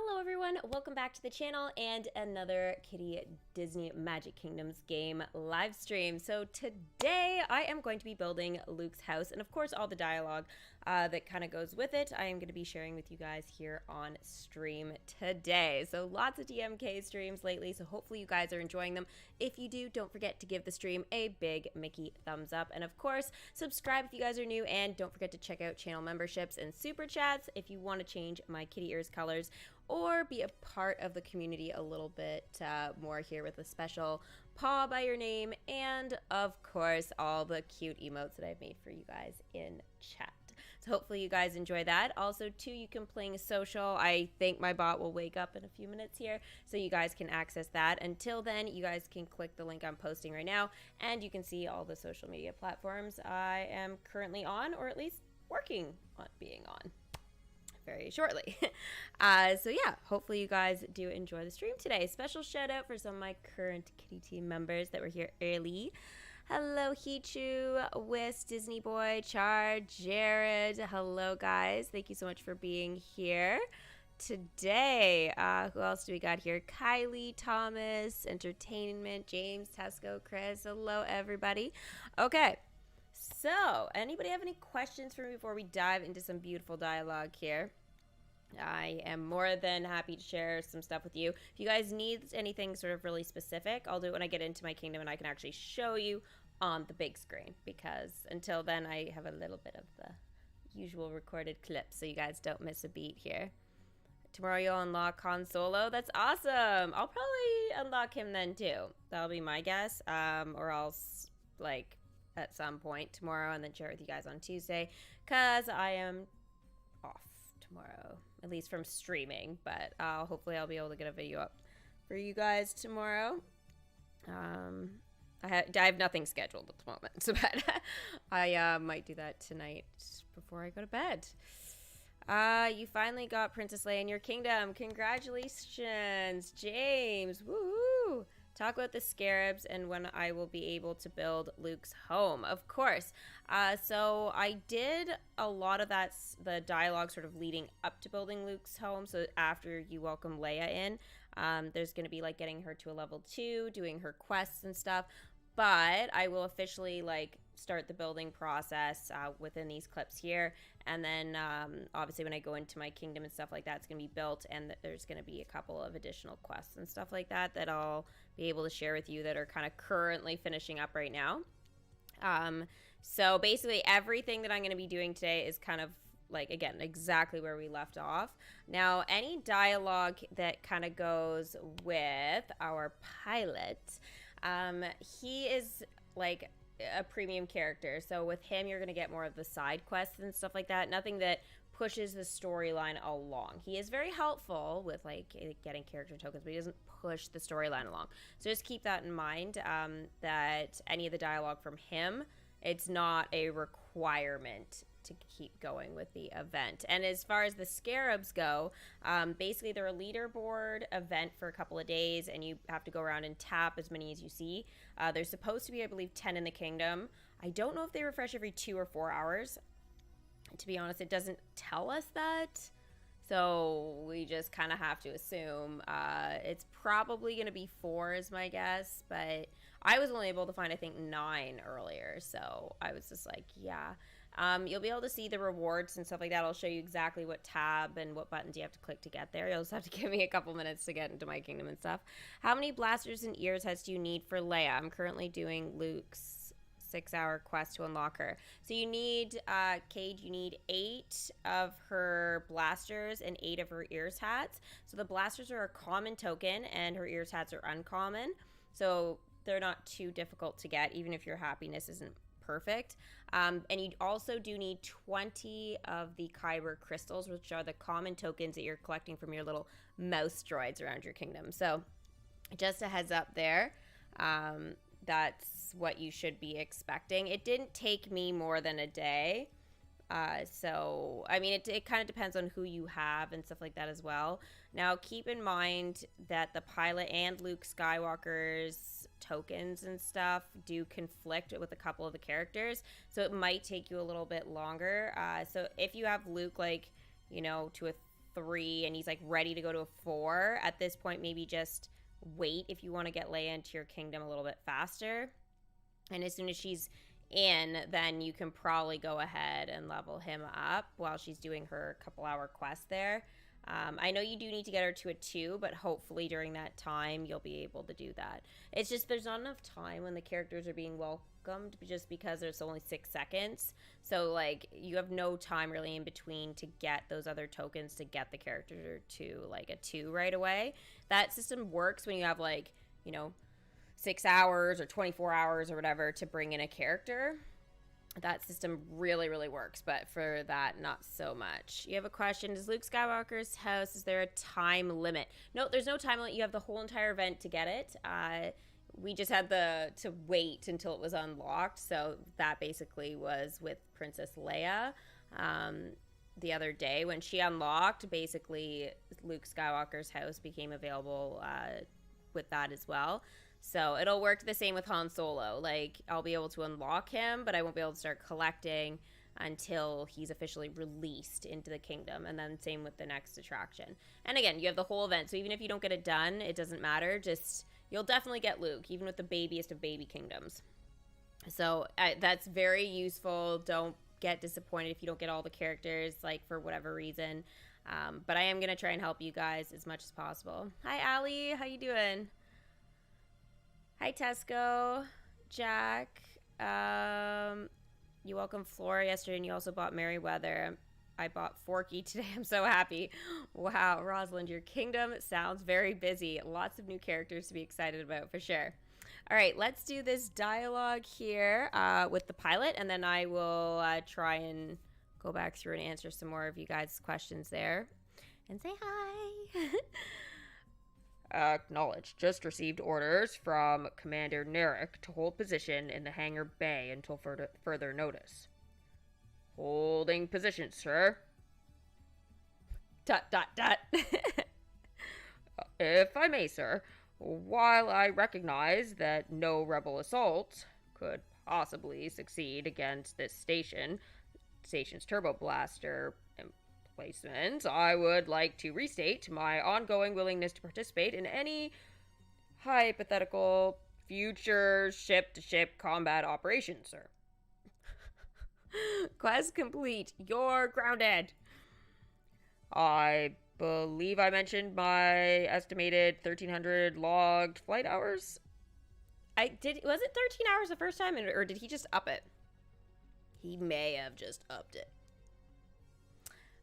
Hello everyone, welcome back to the channel and another Kitty Disney Magic Kingdoms game live stream. So today I am going to be building Luke's house, and of course all the dialogue that kind of goes with it I am going to be sharing with you guys here on stream today. So lots of DMK streams lately, so hopefully you guys are enjoying them. If you do, don't forget to give the stream a big Mickey thumbs up, and of course subscribe if you guys are new, and don't forget to check out channel memberships and super chats if you want to change my kitty ears colors or be a part of the community a little bit more here with a special paw by your name, and of course all the cute emotes that I've made for you guys in chat. So hopefully you guys enjoy that. Also too, you can pling social. I think my bot will wake up in a few minutes here, so you guys can access that. Until then, you guys can click the link I'm posting right now and you can see all the social media platforms I am currently on, or at least working on being on very shortly. So yeah, hopefully you guys do enjoy the stream today. Special shout out for some of my current kitty team members that were here early. Hello Hichu, Whis, Disney Boy, Char, Jared. Hello guys, thank you so much for being here today. Who else do we got here? Kylie, Thomas, Entertainment, James, Tesco, Chris. Hello everybody. Okay, so anybody have any questions for me before we dive into some beautiful dialogue here? I am more than happy to share some stuff with you. If you guys need anything sort of really specific, I'll do it when I get into my kingdom and I can actually show you on the big screen, because until then I have a little bit of the usual recorded clips so you guys don't miss a beat here. Tomorrow you'll unlock Han Solo. That's awesome. I'll probably unlock him then too. That'll be my guess. Or else like at some point tomorrow and then share it with you guys on Tuesday, because I am off tomorrow, at least from streaming, but hopefully I'll be able to get a video up for you guys tomorrow. I have nothing scheduled at the moment, so but I might do that tonight before I go to bed. You finally got Princess Leia in your kingdom. Congratulations, James. Woohoo! Talk about the Scarabs and when I will be able to build Luke's home. Of course. So I did a lot of the dialogue sort of leading up to building Luke's home. So after you welcome Leia in, there's going to be like getting her to a level 2, doing her quests and stuff. But I will officially like start the building process within these clips here, and then obviously when I go into my kingdom and stuff like that, it's gonna be built, and there's gonna be a couple of additional quests and stuff like that that I'll be able to share with you that are kind of currently finishing up right now. So basically everything that I'm gonna be doing today is kind of like, again, exactly where we left off. Now, any dialogue that kind of goes with our pilot, he is like a premium character, so with him you're going to get more of the side quests and stuff like that. Nothing that pushes the storyline along. He is very helpful with like getting character tokens, but he doesn't push the storyline along. So just keep that in mind, that any of the dialogue from him, it's not a requirement to keep going with the event. And as far as the Scarabs go, basically they're a leaderboard event for a couple of days, and you have to go around and tap as many as you see. There's supposed to be, I believe, 10 in the kingdom. I don't know if they refresh every 2 or 4 hours. To be honest, it doesn't tell us that. So we just kind of have to assume it's probably going to be 4 is my guess, but I was only able to find, I think, 9 earlier, so I was just like, yeah. You'll be able to see the rewards and stuff like that. I'll show you exactly what tab and what buttons you have to click to get there. You'll just have to give me a couple minutes to get into my kingdom and stuff. How many blasters and ears heads do you need for Leia? I'm currently doing Luke's 6-hour quest to unlock her. So you need, Cade, you need 8 of her blasters and 8 of her ears hats. So the blasters are a common token and her ears hats are uncommon. So they're not too difficult to get, even if your happiness isn't perfect. And you also do need 20 of the Kyber crystals, which are the common tokens that you're collecting from your little mouse droids around your kingdom. So just a heads up there. That's what you should be expecting. It didn't take me more than a day. So, I mean, it kind of depends on who you have and stuff like that as well. Now, keep in mind that the pilot and Luke Skywalker's tokens and stuff do conflict with a couple of the characters. So it might take you a little bit longer. So if you have Luke, like, you know, to a 3 and he's like ready to go to a 4, at this point maybe just wait if you want to get Leia into your kingdom a little bit faster. And as soon as she's in, then you can probably go ahead and level him up while she's doing her couple-hour quest there. I know you do need to get her to a 2, but hopefully during that time you'll be able to do that. It's just there's not enough time when the characters are being welcomed just because there's only 6 seconds. So, like, you have no time really in between to get those other tokens to get the character to, like, a 2 right away. That system works when you have, like, you know, 6 hours or 24 hours or whatever to bring in a character. That system really, really works, but for that, not so much. You have a question. Does Luke Skywalker's house, is there a time limit? No, there's no time limit. You have the whole entire event to get it. We just had to wait until it was unlocked. So that basically was with Princess Leia the other day. When she unlocked, basically Luke Skywalker's house became available with that as well. So it'll work the same with Han Solo. Like, I'll be able to unlock him, but I won't be able to start collecting until he's officially released into the kingdom. And then same with the next attraction. And again, you have the whole event. So even if you don't get it done, it doesn't matter. Just, you'll definitely get Luke, even with the babiest of baby kingdoms. So that's very useful. Don't get disappointed if you don't get all the characters, like, for whatever reason. But I am going to try and help you guys as much as possible. Hi, Allie. How you doing? Hi, Tesco, Jack. You welcomed Flora yesterday, and you also bought Merryweather. I bought Forky today. I'm so happy. Wow, Rosalind, your kingdom sounds very busy. Lots of new characters to be excited about, for sure. All right, let's do this dialogue here with the pilot, and then I will try and go back through and answer some more of you guys' questions there. And say hi. Acknowledged. Just received orders from Commander Narek to hold position in the hangar bay until further notice. Holding position, sir. ... If I may, sir, while I recognize that no rebel assault could possibly succeed against this station's turbo blaster placement, I would like to restate my ongoing willingness to participate in any hypothetical future ship-to-ship combat operation, sir. Quest complete. You're grounded. I believe I mentioned my estimated 1,300 logged flight hours. Was it 13 hours the first time, or did he just up it? He may have just upped it.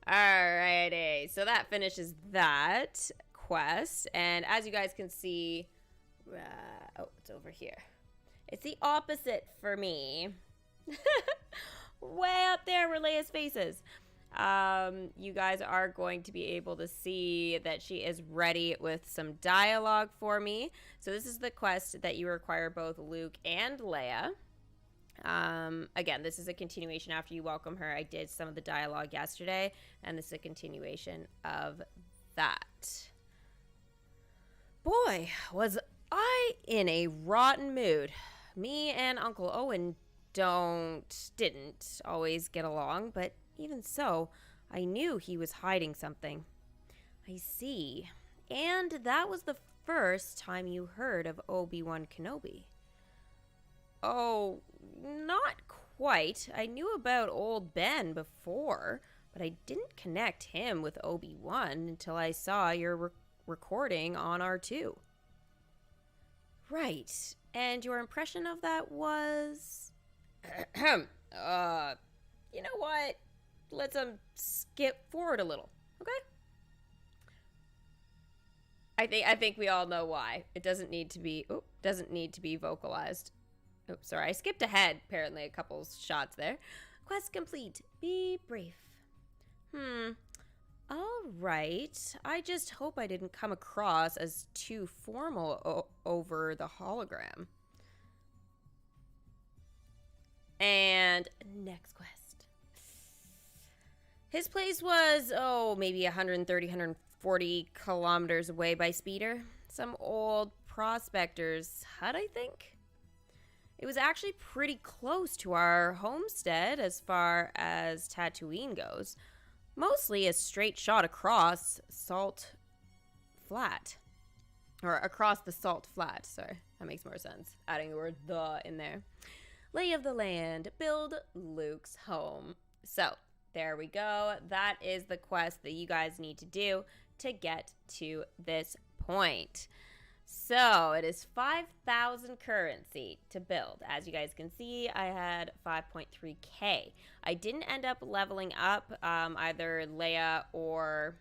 Alrighty, so that finishes that quest, and as you guys can see, it's over here. It's the opposite for me. Way up there where Leia's face is. You guys are going to be able to see that she is ready with some dialogue for me. So this is the quest that you require both Luke and Leia. Again, this is a continuation after you welcome her. I did some of the dialogue yesterday, and this is a continuation of that. Boy, was I in a rotten mood. Me and Uncle Owen didn't always get along, but even so, I knew he was hiding something. I see. And that was the first time you heard of Obi-Wan Kenobi. Oh, not quite. I knew about old Ben before, but I didn't connect him with Obi-Wan until I saw your recording on R2. Right. And your impression of that was... you know what? Let's skip forward a little, okay? I think we all know why. It doesn't need to be vocalized. Oh, sorry, I skipped ahead, apparently, a couple shots there. Quest complete. Be brief. All right. I just hope I didn't come across as too formal over the hologram. And next quest. His place was, maybe 130, 140 kilometers away by speeder. Some old prospector's hut, I think. It was actually pretty close to our homestead as far as Tatooine goes. mostly a straight shot across Salt Flat. Or across the Salt Flat. Sorry, that makes more sense. Adding the word the in there. Lay of the land. Build Luke's home. So, there we go. That is the quest that you guys need to do to get to this point. So, it is 5,000 currency to build. As you guys can see, I had 5.3k. I didn't end up leveling up either Leia or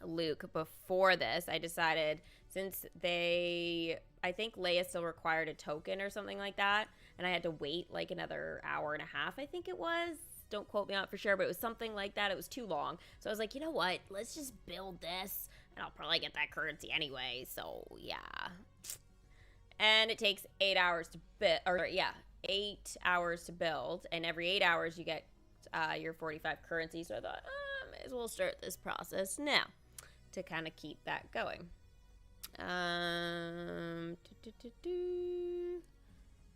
Luke before this. I decided, since I think Leia still required a token or something like that, and I had to wait like another hour and a half, I think it was. Don't quote me on it for sure, but it was something like that. It was too long. So I was like, you know what? Let's just build this, and I'll probably get that currency anyway. So, yeah. And it takes 8 hours to build, 8 hours to build, and every 8 hours you get your 45 currency. So I thought, may as well start this process now to kind of keep that going.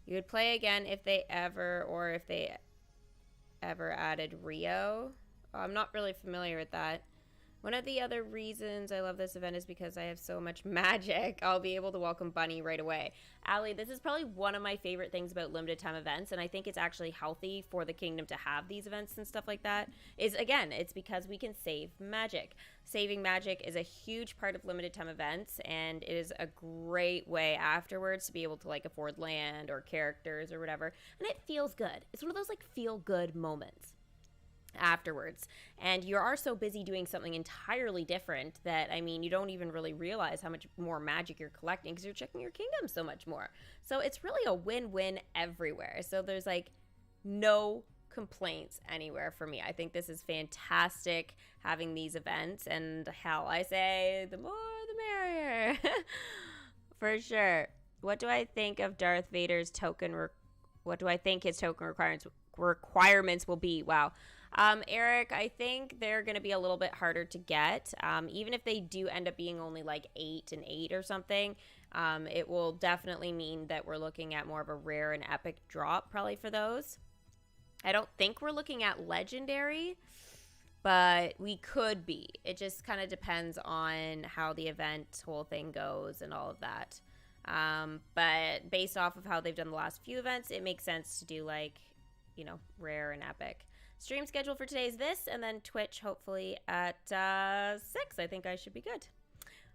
You would play again if they ever added Rio. Oh, I'm not really familiar with that. One of the other reasons I love this event is because I have so much magic. I'll be able to welcome Bunny right away. Allie, this is probably one of my favorite things about limited time events, and I think it's actually healthy for the kingdom to have these events and stuff like that, is, again, it's because we can save magic. Saving magic is a huge part of limited time events, and it is a great way afterwards to be able to, like, afford land or characters or whatever, and it feels good. It's one of those, like, feel-good moments afterwards, and you are so busy doing something entirely different that, I mean, you don't even really realize how much more magic you're collecting because you're checking your kingdom so much more. So it's really a win-win everywhere. So there's like no complaints anywhere for me. I think this is fantastic having these events, and hell, I say the more the merrier. For sure. What do I think of Darth Vader's token? What do I think his token requirements will be? Wow. Eric, I think they're going to be a little bit harder to get. Even if they do end up being only like 8 and 8 or something, it will definitely mean that we're looking at more of a rare and epic drop probably for those. I don't think we're looking at legendary, but we could be. It just kind of depends on how the event whole thing goes and all of that. But based off of how they've done the last few events, it makes sense to do like, you know, rare and epic. Stream schedule for today is this, and then Twitch hopefully at 6. I think I should be good.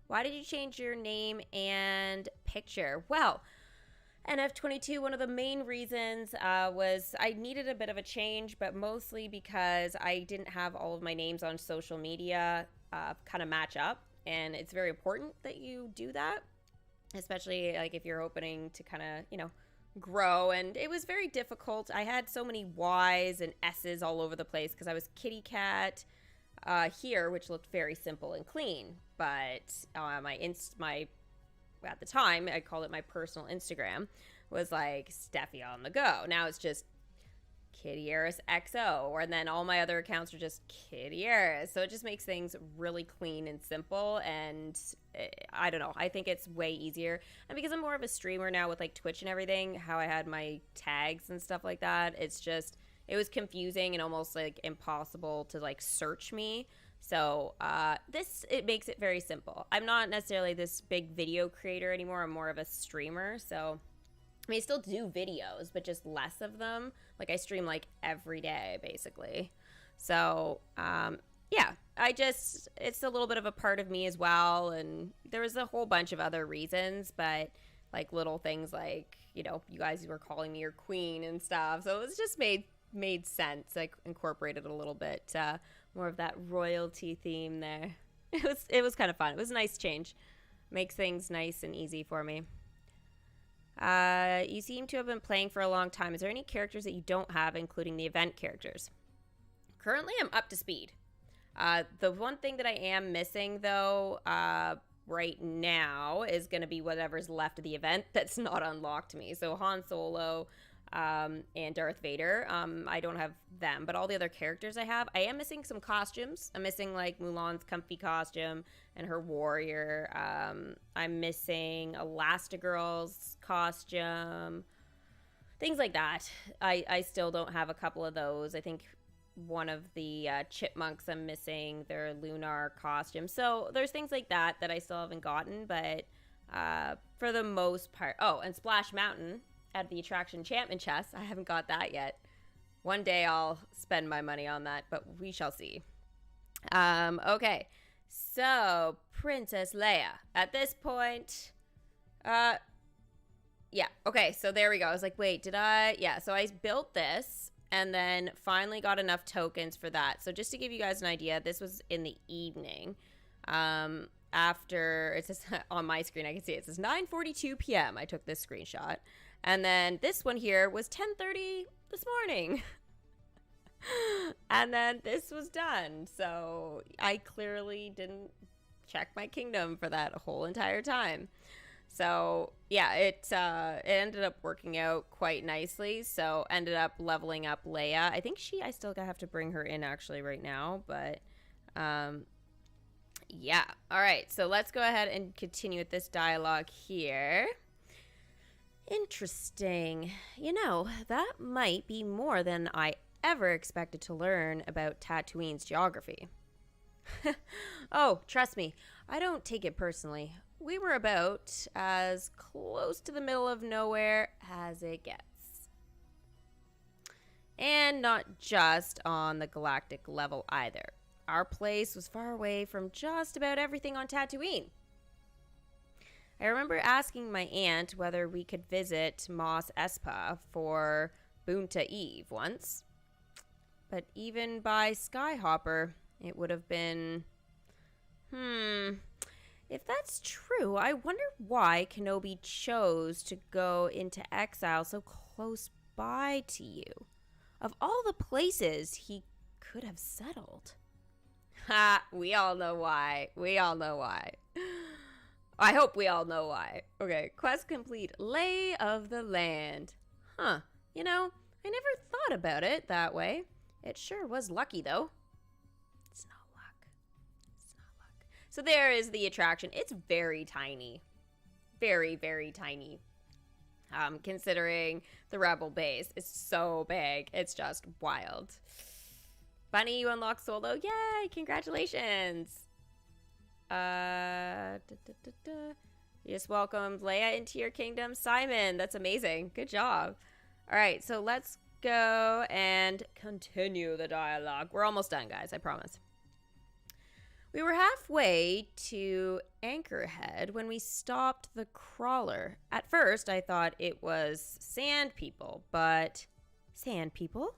Why did you change your name and picture? Well, NF22, one of the main reasons was I needed a bit of a change, but mostly because I didn't have all of my names on social media kind of match up, and it's very important that you do that, especially like if you're opening to kind of, you know, grow. And it was very difficult. I had so many Y's and S's all over the place because I was Kitty Cat here, which looked very simple and clean, but my at the time I called it my personal Instagram was like Steffi on the go. Now it's just Kittyarris XO, and then all my other accounts are just Kittyarris. So it just makes things really clean and simple, and I don't know, I think it's way easier. And because I'm more of a streamer now with like Twitch and everything, how I had my tags and stuff like that, it's just, it was confusing and almost like impossible to like search me. So it makes it very simple. I'm not necessarily this big video creator anymore. I'm more of a streamer. So I mean, I still do videos, but just less of them. Like I stream like every day, basically. So yeah, it's a little bit of a part of me as well. And there was a whole bunch of other reasons, but like little things like, you know, you guys were calling me your queen and stuff. So it was just made sense. Like incorporated a little bit more of that royalty theme there. It was kind of fun. It was a nice change. Makes things nice and easy for me. You seem to have been playing for a long time. Is there any characters that you don't have, including the event characters? Currently, I'm up to speed. The one thing that I am missing, though, right now is going to be whatever's left of the event that's not unlocked to me. So Han Solo and Darth Vader, I don't have them. But all the other characters I have, I am missing some costumes. I'm missing, like, Mulan's comfy costume and her warrior. I'm missing Elastigirl's costume. Things like that. I still don't have a couple of those. I think one of the chipmunks I'm missing, their lunar costume. So there's things like that that I still haven't gotten, but for the most part. Oh, and Splash Mountain at the attraction enchantment chest. I haven't got that yet. One day I'll spend my money on that, but we shall see. Okay. So, Princess Leia. At this point, yeah. Okay, so there we go. I was like, wait, did I? Yeah, so I built this and then finally got enough tokens for that. So just to give you guys an idea, this was in the evening. After, it says on my screen, I can see it says 9:42 p.m. I took this screenshot. And then this one here was 10:30 this morning. And then this was done. So I clearly didn't check my kingdom for that whole entire time. So yeah, it ended up working out quite nicely. So ended up leveling up Leia. I think I still have to bring her in actually right now, but yeah. All right, so let's go ahead and continue with this dialogue here. Interesting. You know, that might be more than I ever expected to learn about Tatooine's geography. Oh, trust me, I don't take it personally. We were about as close to the middle of nowhere as it gets. And not just on the galactic level either. Our place was far away from just about everything on Tatooine. I remember asking my aunt whether we could visit Mos Espa for Boonta Eve once. But even by Skyhopper, it would have been... If that's true, I wonder why Kenobi chose to go into exile so close by to you. Of all the places he could have settled. Ha! We all know why. We all know why. I hope we all know why. Okay, quest complete. Lay of the land. Huh. You know, I never thought about it that way. It sure was lucky, though. It's not luck. It's not luck. So there is the attraction. It's very tiny. Very, very tiny. Considering the Rebel base is so big. It's just wild. Bunny, you unlock Solo. Yay! Congratulations. You just welcomed Leia into your kingdom. Simon, that's amazing. Good job. All right, so let's go and continue the dialogue. We're almost done, guys, I promise. We were halfway to Anchorhead when we stopped the crawler. At first, I thought it was sand people, but... Sand people?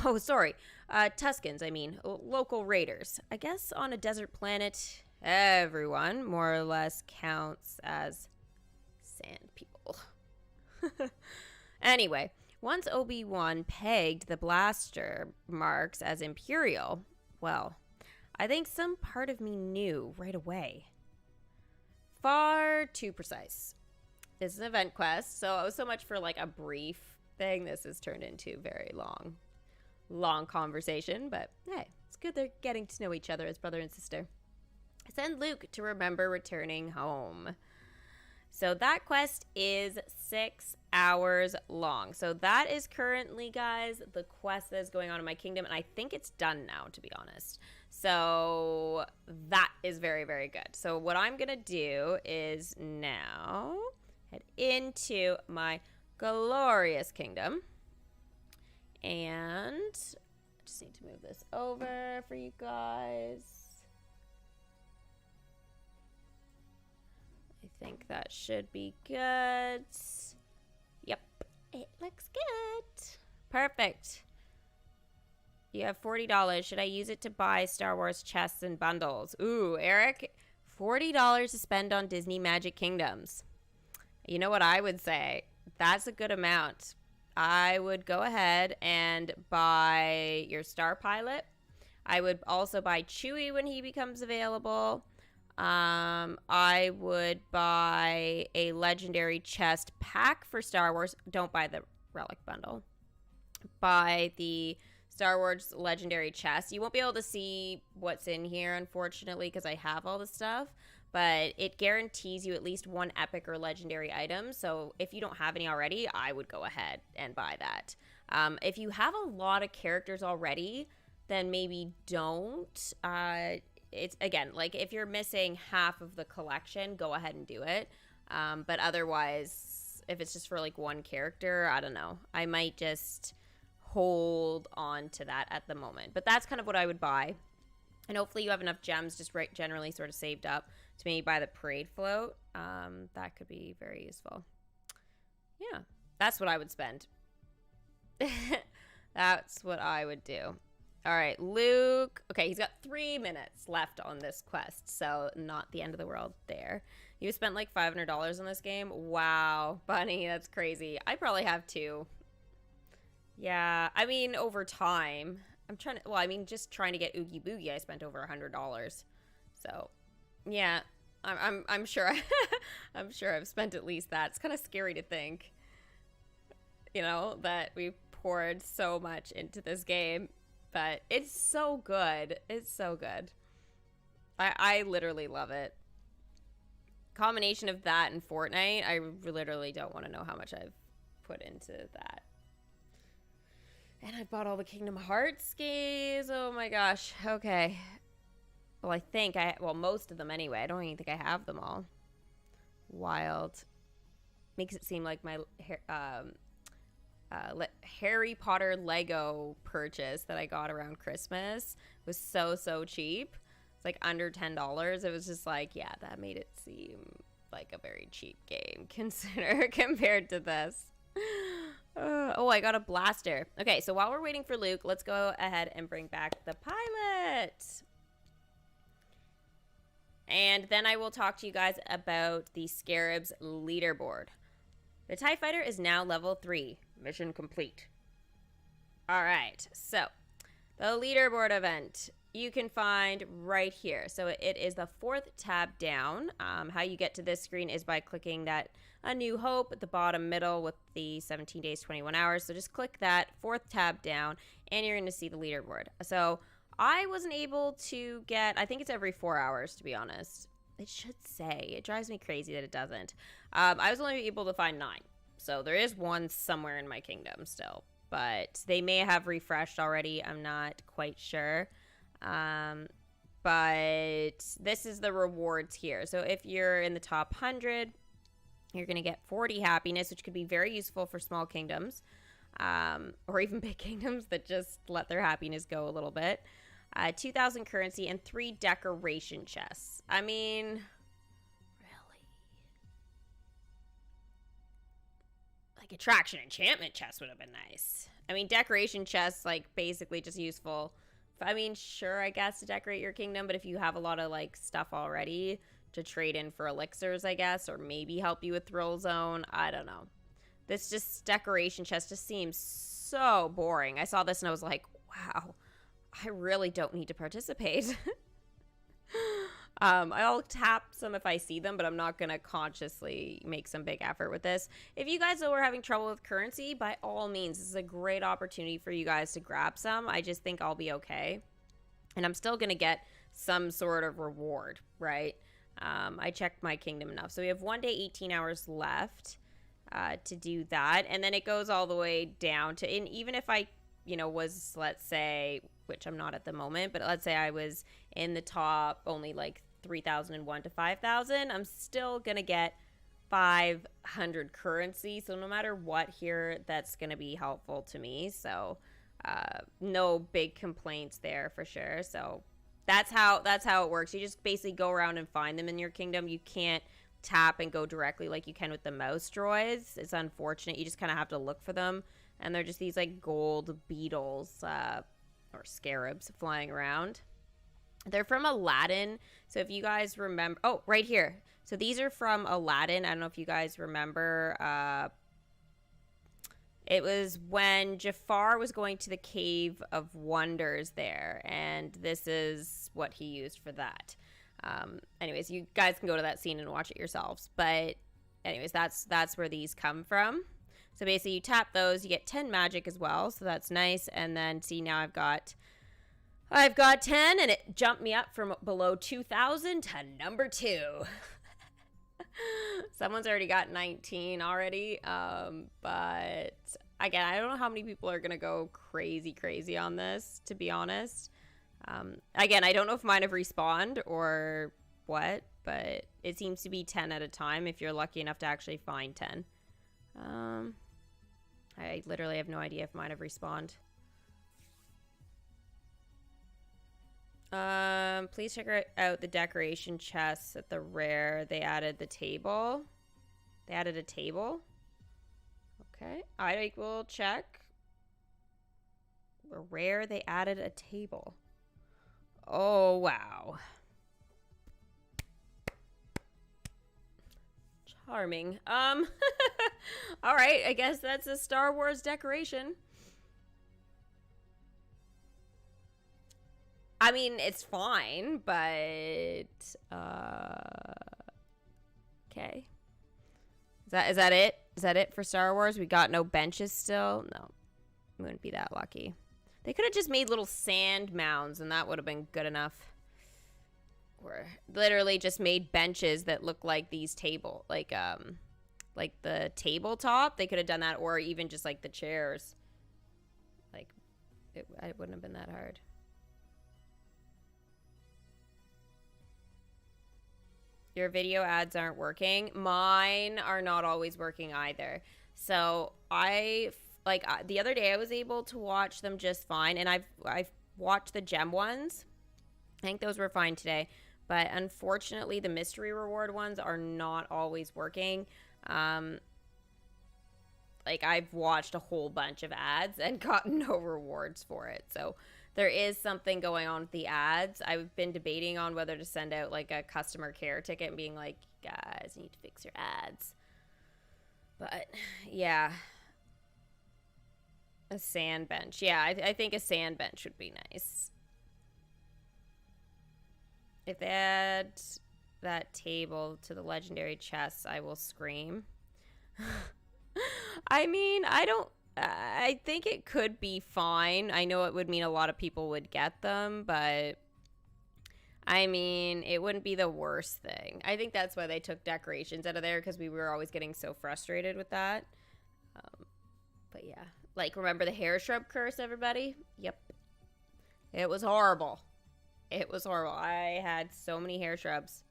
Oh, sorry. Tuskens, I mean. Local raiders. I guess on a desert planet, everyone more or less counts as sand people. Anyway, once Obi-Wan pegged the blaster marks as Imperial, well, I think some part of me knew right away. Far too precise. This is an event quest, so much for like a brief thing. This has turned into very long conversation, but hey, it's good they're getting to know each other as brother and sister. Send Luke to remember returning home. So that quest is 6 hours long. So that is currently, guys, the quest that is going on in my kingdom, and I think it's done now, to be honest. So that is very, very good. So what I'm going to do is now head into my glorious kingdom. And I just need to move this over for you guys. I think that should be good. Yep, it looks good. Perfect. You have $40. Should I use it to buy Star Wars chests and bundles? Ooh, Eric, $40 to spend on Disney Magic Kingdoms. You know what I would say? That's a good amount. I would go ahead and buy your Star Pilot. I would also buy Chewie when he becomes available. I would buy a legendary chest pack for Star Wars. Don't buy the relic bundle. Buy the Star Wars legendary chest. You won't be able to see what's in here, unfortunately, because I have all the stuff. But it guarantees you at least one epic or legendary item. So if you don't have any already, I would go ahead and buy that. If you have a lot of characters already, then maybe don't. It's, again, like if you're missing half of the collection, go ahead and do it. But otherwise, if it's just for like one character, I don't know. I might just hold on to that at the moment. But that's kind of what I would buy. And hopefully you have enough gems just generally sort of saved up to maybe buy the parade float. That could be very useful. Yeah, that's what I would spend. That's what I would do. All right, Luke. Okay, he's got 3 minutes left on this quest, so not the end of the world there. You spent like $500 on this game? Wow, Bunny, that's crazy. I probably have too. Yeah, I mean, over time. Just trying to get Oogie Boogie, I spent over $100. So, yeah, I'm sure I'm sure I've spent at least that. It's kind of scary to think, you know, that we poured so much into this game. But it's so good. It's so good. I literally love it. Combination of that and Fortnite, I literally don't want to know how much I've put into that. And I bought all the Kingdom Hearts games. Oh my gosh. Okay. Well, I think most of them anyway. I don't even think I have them all. Wild. Makes it seem like my Harry Potter Lego purchase that I got around Christmas was so cheap. It's like under $10. It was just like, yeah, that made it seem like a very cheap game compared to this. Oh, I got a blaster. Okay, so while we're waiting for Luke, let's go ahead and bring back the pilot. And then I will talk to you guys about the Scarabs leaderboard. The TIE Fighter is now level 3. Mission complete. All right, so the leaderboard event you can find right here. So it is the 4th tab down. How you get to this screen is by clicking that A New Hope at the bottom middle with the 17 days, 21 hours. So just click that 4th tab down and you're going to see the leaderboard. So I wasn't able to get, I think it's every 4 hours, to be honest. It should say. It drives me crazy that it doesn't. I was only able to find 9. So there is one somewhere in my kingdom still. But they may have refreshed already. I'm not quite sure. But this is the rewards here. So if you're in the top 100, you're going to get 40 happiness, which could be very useful for small kingdoms. Or even big kingdoms that just let their happiness go a little bit. 2,000 currency and 3 decoration chests. I mean, really? Like attraction enchantment chests would have been nice. I mean, decoration chests, like, basically just useful. I mean, sure, I guess, to decorate your kingdom, but if you have a lot of, like, stuff already to trade in for elixirs, I guess, or maybe help you with Thrill Zone, I don't know. This just decoration chest just seems so boring. I saw this and I was like, wow, I really don't need to participate. I'll tap some if I see them, but I'm not going to consciously make some big effort with this. If you guys though are having trouble with currency, by all means, this is a great opportunity for you guys to grab some. I just think I'll be okay. And I'm still going to get some sort of reward, right? I checked my kingdom enough. So we have 1 day, 18 hours left to do that. And then it goes all the way down to, and even if I, you know, was, let's say, which I'm not at the moment, but let's say I was in the top only like 3,001 to 5,000, I'm still going to get 500 currency. So no matter what here, that's going to be helpful to me. So no big complaints there for sure. So that's how it works. You just basically go around and find them in your kingdom. You can't tap and go directly like you can with the mouse droids. It's unfortunate. You just kind of have to look for them. And they're just these like gold beetles or scarabs flying around. They're from Aladdin. So if you guys remember, oh, right here. So these are from Aladdin. I don't know if you guys remember. It was when Jafar was going to the Cave of Wonders there. And this is what he used for that. Anyways, you guys can go to that scene and watch it yourselves. But anyways, that's where these come from. So basically you tap those, you get 10 magic as well. So that's nice. And then see, now I've got 10 and it jumped me up from below 2,000 to number 2. Someone's already got 19 already. But again, I don't know how many people are going to go crazy on this, to be honest. Again, I don't know if mine have respawned or what, but it seems to be 10 at a time if you're lucky enough to actually find 10. I literally have no idea if mine have respawned. Please check out the decoration chests at the rare. They added the table. They added a table. Okay, I will check. Rare, they added a table. Oh, wow. Charming. All right, I guess that's a Star Wars decoration. I mean, it's fine, but okay. Is that it? Is that it for Star Wars? We got no benches still? No. We wouldn't be that lucky. They could have just made little sand mounds and that would have been good enough. Or literally just made benches that look like these like the tabletop. They could have done that, or even just like the chairs. Like it wouldn't have been that hard. Your video ads aren't working. Mine are not always working either. So the other day I was able to watch them just fine, and I've watched the gem ones. I think those were fine today, but unfortunately the mystery reward ones are not always working. Like I've watched a whole bunch of ads and gotten no rewards for it. So there is something going on with the ads. I've been debating on whether to send out like a customer care ticket and being like, guys, you need to fix your ads. But yeah, a sand bench. Yeah, I think a sand bench would be nice. If they add that table to the legendary chests, I will scream. I mean, I think it could be fine. I know it would mean a lot of people would get them, but I mean, it wouldn't be the worst thing. I think that's why they took decorations out of there, because we were always getting so frustrated with that. But yeah, like, remember the hair shrub curse, everybody? Yep. It was horrible. It was horrible. I had so many hair shrubs.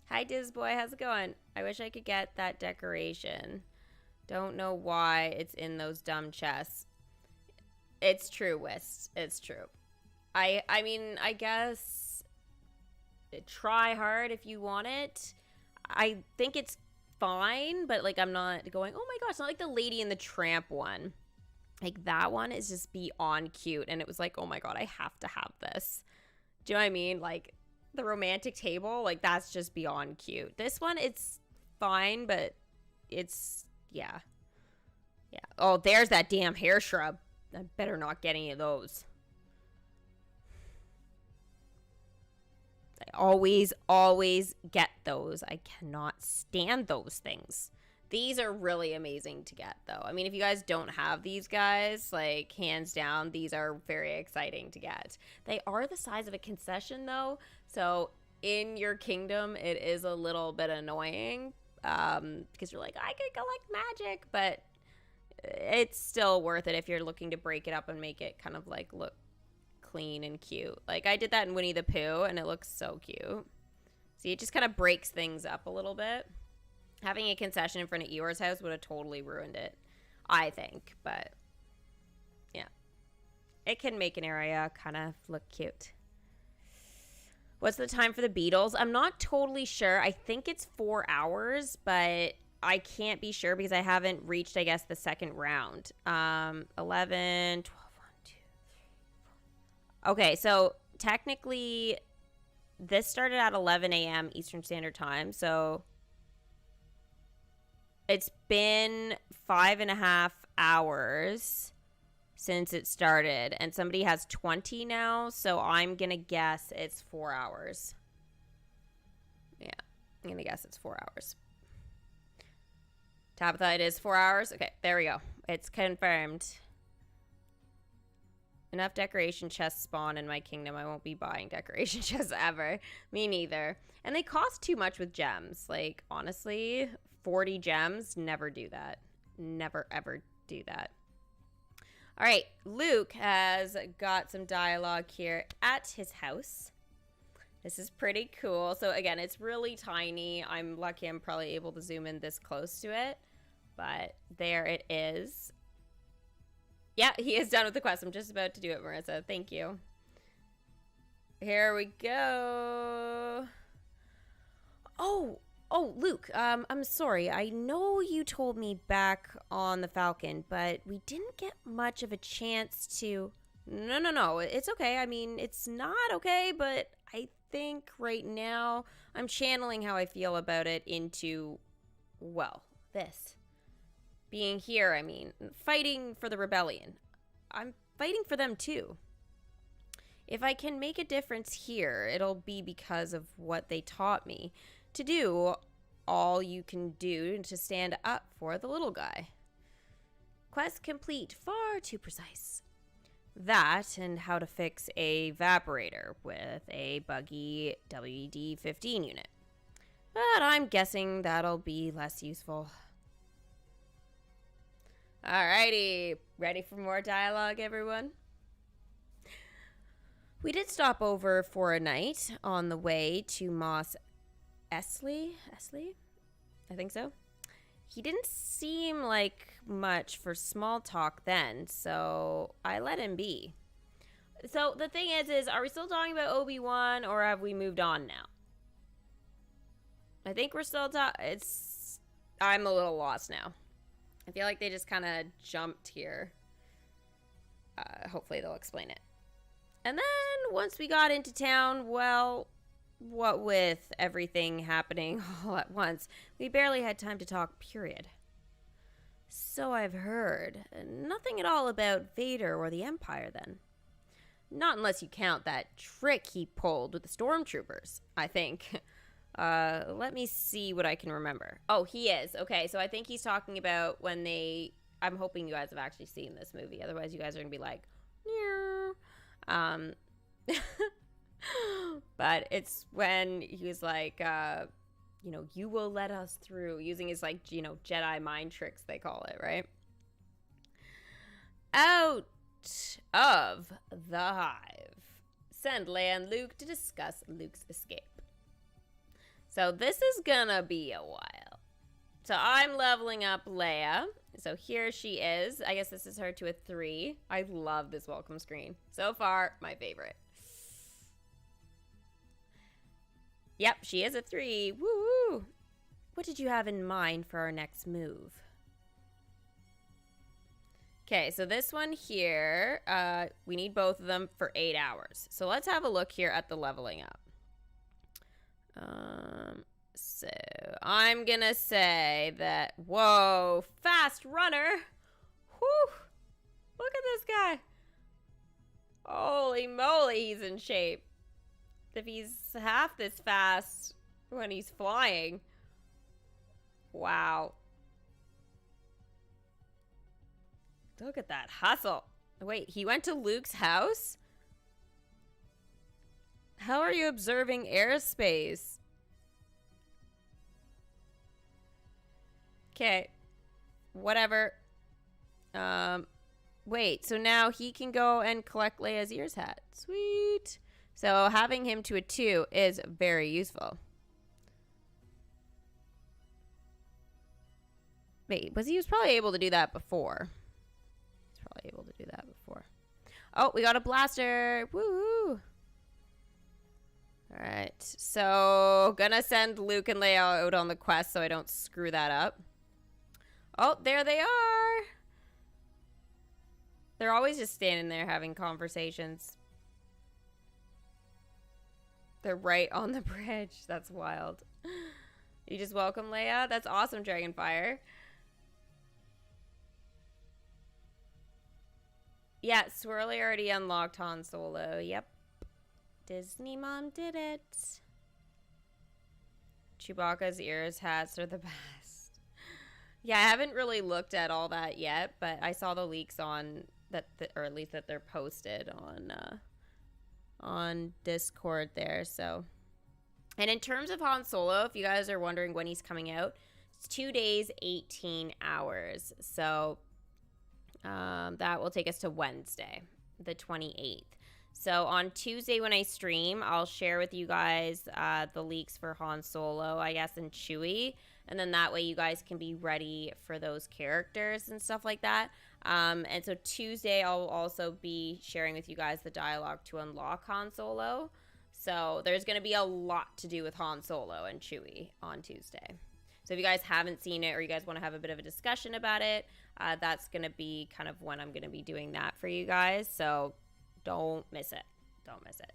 Hi, Dizboy. How's it going? I wish I could get that decoration. Don't know why it's in those dumb chests. It's true, Wist. It's true. I mean, I guess try hard if you want it. I think it's fine, but like I'm not going, oh my gosh, it's not like the Lady and the Tramp one. Like that one is just beyond cute, and it was like, oh my god, I have to have this. Do you know what I mean? Like the romantic table, like that's just beyond cute. This one, it's fine, but it's yeah. Oh, there's that damn hair shrub. I better not get any of those. I always get those. I cannot stand those things. These are really amazing to get, though. I mean, if you guys don't have these guys, like, hands down, these are very exciting to get. They are the size of a concession, though. So in your kingdom, it is a little bit annoying because you're like, I could collect magic, but it's still worth it if you're looking to break it up and make it kind of like look clean and cute. Like I did that in Winnie the Pooh and it looks so cute. See, it just kind of breaks things up a little bit. Having a concession in front of Eeyore's house would have totally ruined it, I think. But yeah, it can make an area kind of look cute. What's the time for the Beatles? I'm not totally sure. I think it's 4 hours, but I can't be sure because I haven't reached, I guess, the second round. 11, 12, 1, 2, 3, 4. Okay, so technically this started at 11 a.m. Eastern Standard Time. So it's been 5.5 hours since it started. And somebody has 20 now. So I'm going to guess it's 4 hours. Yeah, I'm going to guess it's 4 hours. Tabitha, it is 4 hours. Okay, there we go. It's confirmed. Enough decoration chests spawn in my kingdom. I won't be buying decoration chests ever. Me neither. And they cost too much with gems. Like, honestly, 40 gems, never do that. Never, ever do that. All right, Luke has got some dialogue here at his house. This is pretty cool. So again, it's really tiny. I'm lucky I'm probably able to zoom in this close to it. But there it is. Yeah, he is done with the quest. I'm just about to do it, Marissa. Thank you. Here we go. Oh, Luke, I'm sorry. I know you told me back on the Falcon, but we didn't get much of a chance to... No. It's okay. I mean, it's not okay, but I think right now I'm channeling how I feel about it into, well, this. Being here, I mean, fighting for the rebellion. I'm fighting for them too. If I can make a difference here, it'll be because of what they taught me to do all you can do to stand up for the little guy. Quest complete. Far too precise. That and how to fix a evaporator with a buggy WD-15 unit. But I'm guessing that'll be less useful. Alrighty. Ready for more dialogue, everyone? We did stop over for a night on the way to Moss Eisley? I think so. He didn't seem like much for small talk then, so I let him be. So the thing is are we still talking about Obi-Wan or have we moved on now? I think we're still I'm a little lost now. I feel like they just kind of jumped here. Hopefully they'll explain it. And then once we got into town, well, what with everything happening all at once, we barely had time to talk, period. So I've heard. Nothing at all about Vader or the Empire, then. Not unless you count that trick he pulled with the stormtroopers, I think. Let me see what I can remember. Oh, he is. Okay, so I think he's talking about when they... I'm hoping you guys have actually seen this movie. Otherwise, you guys are going to be like... But it's when he was like, you will let us through, using his, like, Jedi mind tricks, they call it, right? Out of the hive. Send Leia and Luke to discuss Luke's escape. So this is gonna be a while. So I'm leveling up Leia. So here she is. I guess this is her to a 3. I love this welcome screen. So far, my favorite. Yep, she is a 3. Woo! What did you have in mind for our next move? Okay, so this one here, we need both of them for 8 hours. So let's have a look here at the leveling up. So I'm gonna say that, whoa, fast runner. Whew, look at this guy. Holy moly, he's in shape. If he's half this fast when he's flying. Wow. Look at that hustle. Wait, he went to Luke's house? How are you observing airspace? Okay. Whatever. Wait, so now he can go and collect Leia's ears hat. Sweet. So having him to a 2 is very useful. Wait, he was probably able to do that before. Oh, we got a blaster. Woohoo. Alright, so gonna send Luke and Leia out on the quest so I don't screw that up. Oh, there they are. They're always just standing there having conversations. They're right on the bridge. That's wild. You just welcome Leia? That's awesome, Dragonfire. Yeah, Swirly already unlocked Han Solo. Yep. Disney Mom did it. Chewbacca's ears hats are the best. Yeah, I haven't really looked at all that yet, but I saw the leaks on that, or at least that they're posted on Discord there. So, and in terms of Han Solo, if you guys are wondering when he's coming out, it's 2 days, 18 hours. So, That will take us to Wednesday, the 28th. So on Tuesday when I stream, I'll share with you guys the leaks for Han Solo, I guess, and Chewie. And then that way you guys can be ready for those characters and stuff like that. And so Tuesday I'll also be sharing with you guys the dialogue to unlock Han Solo. So there's going to be a lot to do with Han Solo and Chewie on Tuesday. So if you guys haven't seen it or you guys want to have a bit of a discussion about it, that's going to be kind of when I'm going to be doing that for you guys. So don't miss it. Don't miss it.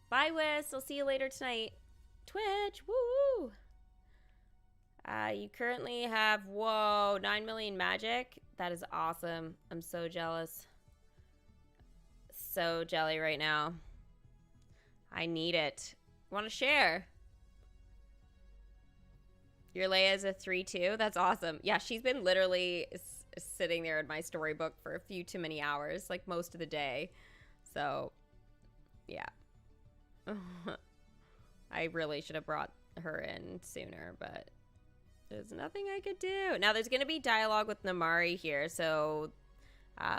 Bye, Wiss. I'll see you later tonight. Twitch. Woo! You currently have, 9 million magic. That is awesome. I'm so jealous. So jelly right now. I need it. Want to share? Your Leia is a 3-2. That's awesome. Yeah, she's been literally sitting there in my storybook for a few too many hours, like most of the day. So, yeah. I really should have brought her in sooner, but there's nothing I could do. Now, there's going to be dialogue with Namari here. So,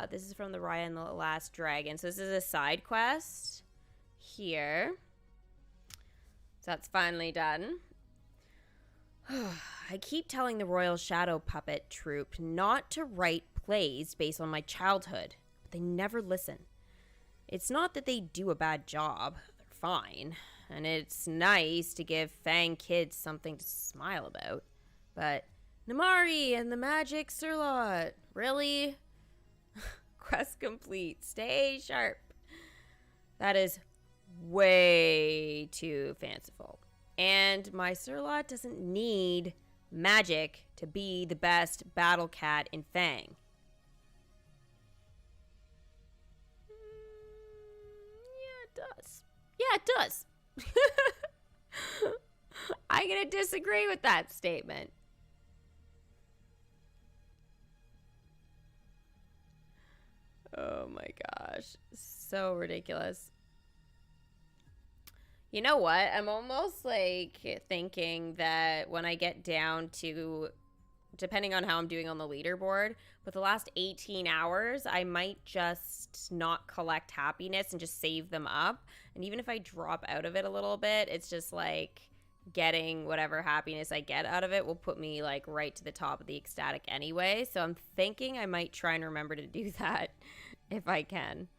this is from the Raya and the Last Dragon. So, this is a side quest here. So, that's finally done. I keep telling the Royal Shadow Puppet Troupe not to write plays based on my childhood, but they never listen. It's not that they do a bad job. They're fine. And it's nice to give Fang kids something to smile about. But Namari and the Magic Sirlot, really? Quest complete. Stay sharp. That is way too fanciful. And my Sirlot doesn't need magic to be the best battle cat in Fang. Yeah, it does. Yeah, it does. I'm going to disagree with that statement. Oh my gosh. So ridiculous. You know what? I'm almost like thinking that when I get down to, depending on how I'm doing on the leaderboard, but the last 18 hours, I might just not collect happiness and just save them up. And even if I drop out of it a little bit, it's just like getting whatever happiness I get out of it will put me like right to the top of the ecstatic anyway. So I'm thinking I might try and remember to do that if I can.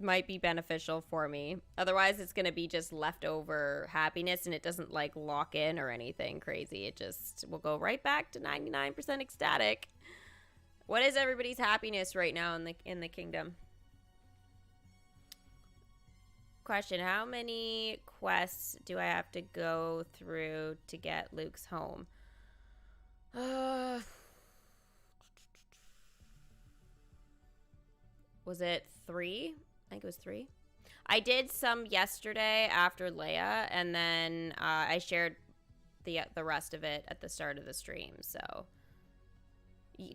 Might be beneficial for me. Otherwise, it's going to be just leftover happiness and it doesn't like lock in or anything crazy. It just will go right back to 99% ecstatic. What is everybody's happiness right now in the kingdom? Question, how many quests do I have to go through to get Luke's home? Was it 3? I think it was 3. I did some yesterday after Leia, and then I shared the rest of it at the start of the stream. So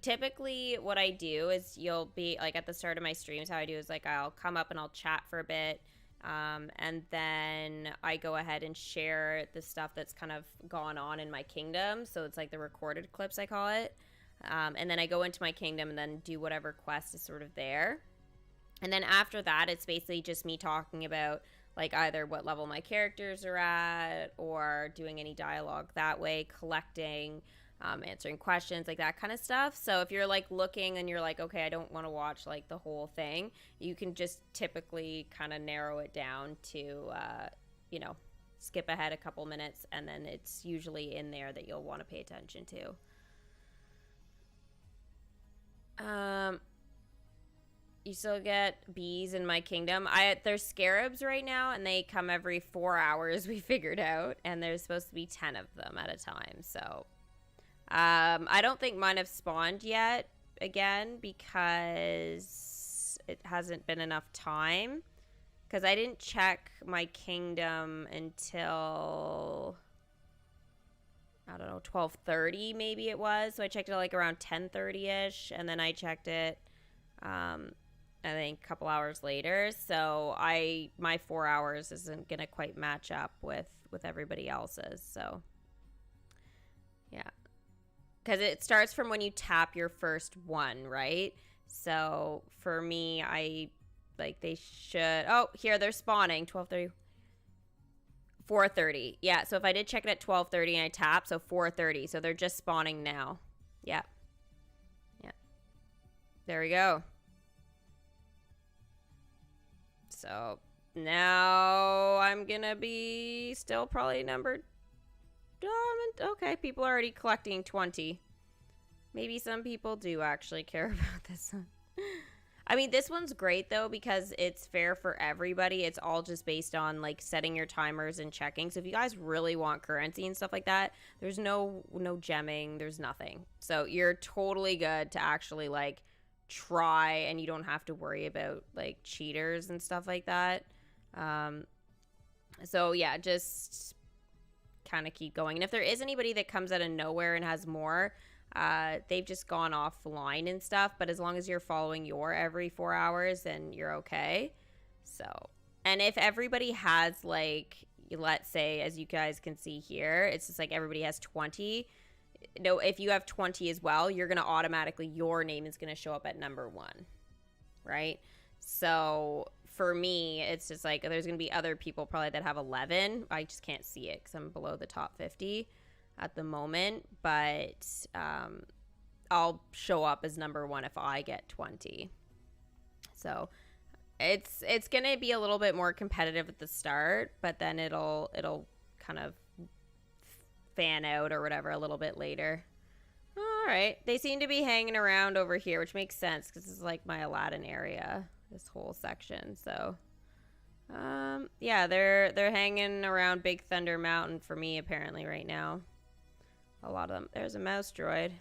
typically what I do is you'll be like at the start of my streams, how I do is like I'll come up and I'll chat for a bit, and then I go ahead and share the stuff that's kind of gone on in my kingdom. So it's like the recorded clips, I call it, and then I go into my kingdom and then do whatever quest is sort of there. And then after that, it's basically just me talking about like either what level my characters are at or doing any dialogue that way, collecting, answering questions, like that kind of stuff. So if you're like looking and you're like, okay, I don't want to watch like the whole thing, you can just typically kind of narrow it down to, skip ahead a couple minutes, and then it's usually in there that you'll want to pay attention to. You still get bees in my kingdom. There's scarabs right now, and they come every 4 hours, we figured out, and there's supposed to be 10 of them at a time. So I don't think mine have spawned yet again because it hasn't been enough time, because I didn't check my kingdom until, I don't know, 12:30 maybe it was. So I checked it like around 10:30ish, and then I checked it I think a couple hours later. So my 4 hours isn't gonna quite match up with everybody else's. So yeah, because it starts from when you tap your first one, right? So for me, they should, oh, here they're spawning, 12:30. 4:30. Yeah, so if I did check it at 12:30 and I tap, so 4:30. So they're just spawning now. Yeah. Yeah. There we go. So now I'm gonna be still probably numbered. Okay, people are already collecting 20. Maybe some people do actually care about this one. I mean, this one's great, though, because it's fair for everybody. It's all just based on, like, setting your timers and checking. So if you guys really want currency and stuff like that, there's no gemming. There's nothing. So you're totally good to actually, like, try, and you don't have to worry about, like, cheaters and stuff like that. So, yeah, just kind of keep going. And if there is anybody that comes out of nowhere and has more, they've just gone offline and stuff, but as long as you're following your every 4 hours, then you're okay. So, and if everybody has, like, let's say, as you guys can see here, it's just like everybody has 20. No, if you have 20 as well, you're going to automatically, your name is going to show up at number 1, right? So for me, it's just like there's going to be other people probably that have 11. I just can't see it because I'm below the top 50 at the moment, but I'll show up as number 1 if I get 20. So it's gonna be a little bit more competitive at the start, but then it'll kind of fan out or whatever a little bit later. All right, they seem to be hanging around over here, which makes sense because this is like my Aladdin area, this whole section. So yeah, they're hanging around Big Thunder Mountain for me apparently right now. A lot of them. There's a mouse droid.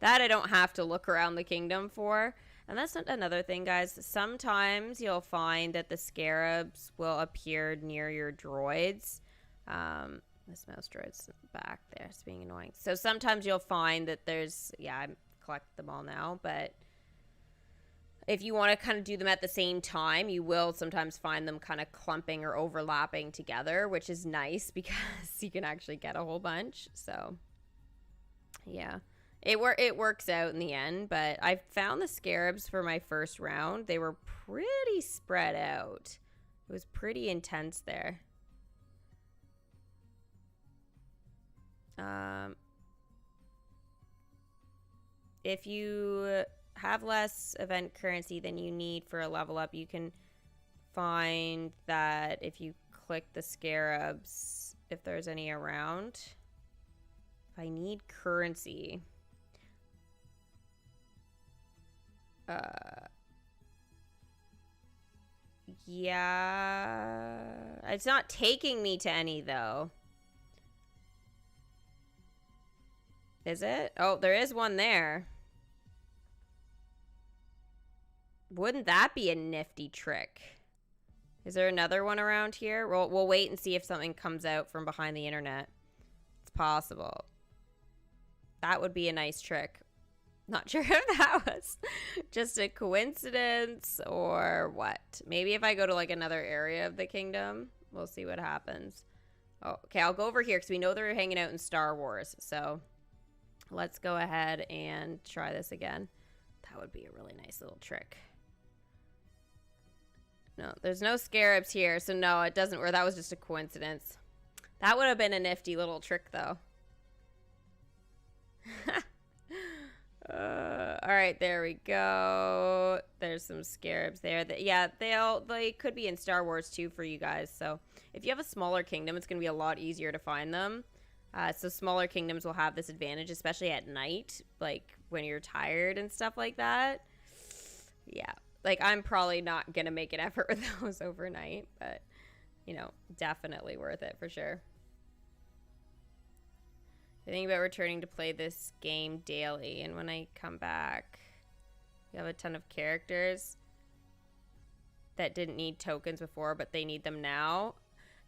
That I don't have to look around the kingdom for. And that's another thing, guys. Sometimes you'll find that the scarabs will appear near your droids. This mouse droid's back there. It's being annoying. So sometimes you'll find that there's... Yeah, I collect them all now. But if you want to kind of do them at the same time, you will sometimes find them kind of clumping or overlapping together, which is nice because you can actually get a whole bunch. So, yeah, it works out in the end. But I found the scarabs for my first round. They were pretty spread out. It was pretty intense there. If you have less event currency than you need for a level up, you can find that if you click the scarabs, if there's any around. If I need currency, yeah, it's not taking me to any though. Is it? Oh, there is one there. Wouldn't that be a nifty trick? Is there another one around here? We'll wait and see if something comes out from behind the internet. It's possible. That would be a nice trick. Not sure if that was just a coincidence or what. Maybe if I go to like another area of the kingdom, we'll see what happens. Oh, okay, I'll go over here because we know they're hanging out in Star Wars. So let's go ahead and try this again. That would be a really nice little trick. No, there's no scarabs here, so no, it doesn't work. That was just a coincidence. That would have been a nifty little trick, though. All right, there we go. There's some scarabs there. Yeah, they could be in Star Wars, too, for you guys. So if you have a smaller kingdom, it's going to be a lot easier to find them. So smaller kingdoms will have this advantage, especially at night, like when you're tired and stuff like that. Yeah. Like, I'm probably not going to make an effort with those overnight, but, you know, definitely worth it for sure. I think about returning to play this game daily, and when I come back, we have a ton of characters that didn't need tokens before, but they need them now.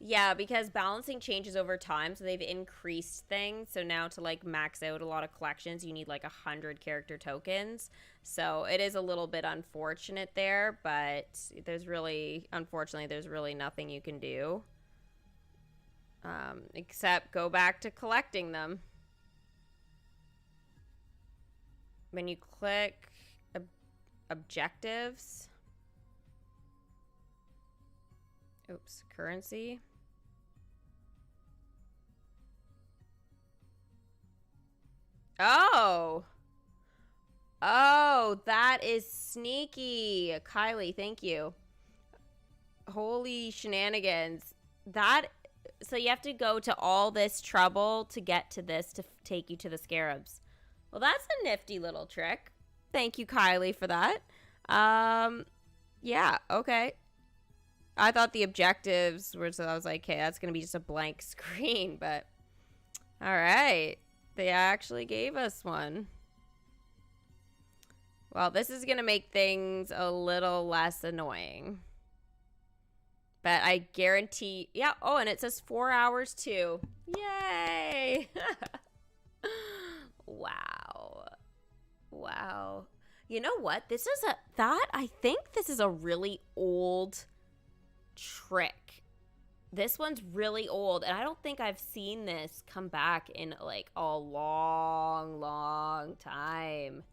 Yeah, because balancing changes over time, so they've increased things. So now to like max out a lot of collections, you need like 100 character tokens. So it is a little bit unfortunate there, but unfortunately, there's really nothing you can do. Except go back to collecting them. When you click objectives. Oops, currency. Oh. Oh, that is sneaky. Kylie, thank you. Holy shenanigans. So you have to go to all this trouble to get to this to take you to the Scarabs. Well, that's a nifty little trick. Thank you, Kylie, for that. Yeah, okay. I thought the objectives were, so I was like, okay, that's going to be just a blank screen, but all right. They actually gave us one. Well, this is going to make things a little less annoying. But I guarantee, yeah, oh, and it says 4 hours too. Yay! Wow. Wow. You know what? I think this is a really old trick. This one's really old, and I don't think I've seen this come back in like a long time.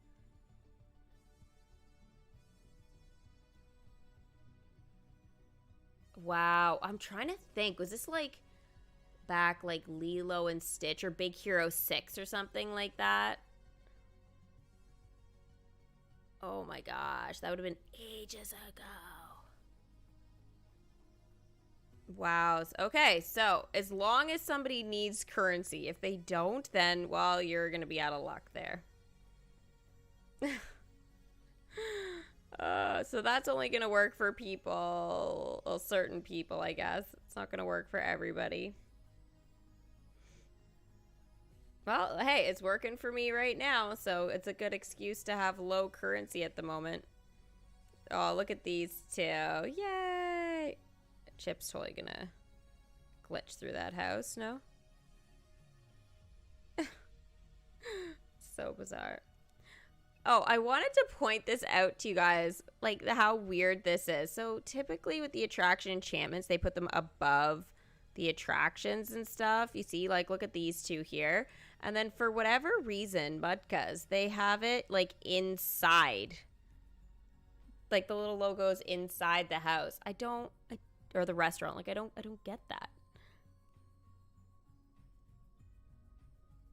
Wow, I'm trying to think. Was this like back like Lilo and Stitch or Big Hero 6 or something like that? Oh my gosh, that would have been ages ago. Wow. Okay, so as long as somebody needs currency, if they don't, then, well, you're going to be out of luck there. So that's only going to work for people, well, certain people, I guess. It's not going to work for everybody. Well, hey, it's working for me right now, so it's a good excuse to have low currency at the moment. Oh, look at these two. Yay! Chip's totally gonna glitch through that house, no? So bizarre. Oh, I wanted to point this out to you guys, like how weird this is. So typically with the attraction enchantments, they put them above the attractions and stuff. You see, like, look at these two here. And then for whatever reason, Mudkas, they have it like inside. Like the little logo's inside the house. Or the restaurant. Like, I don't get that.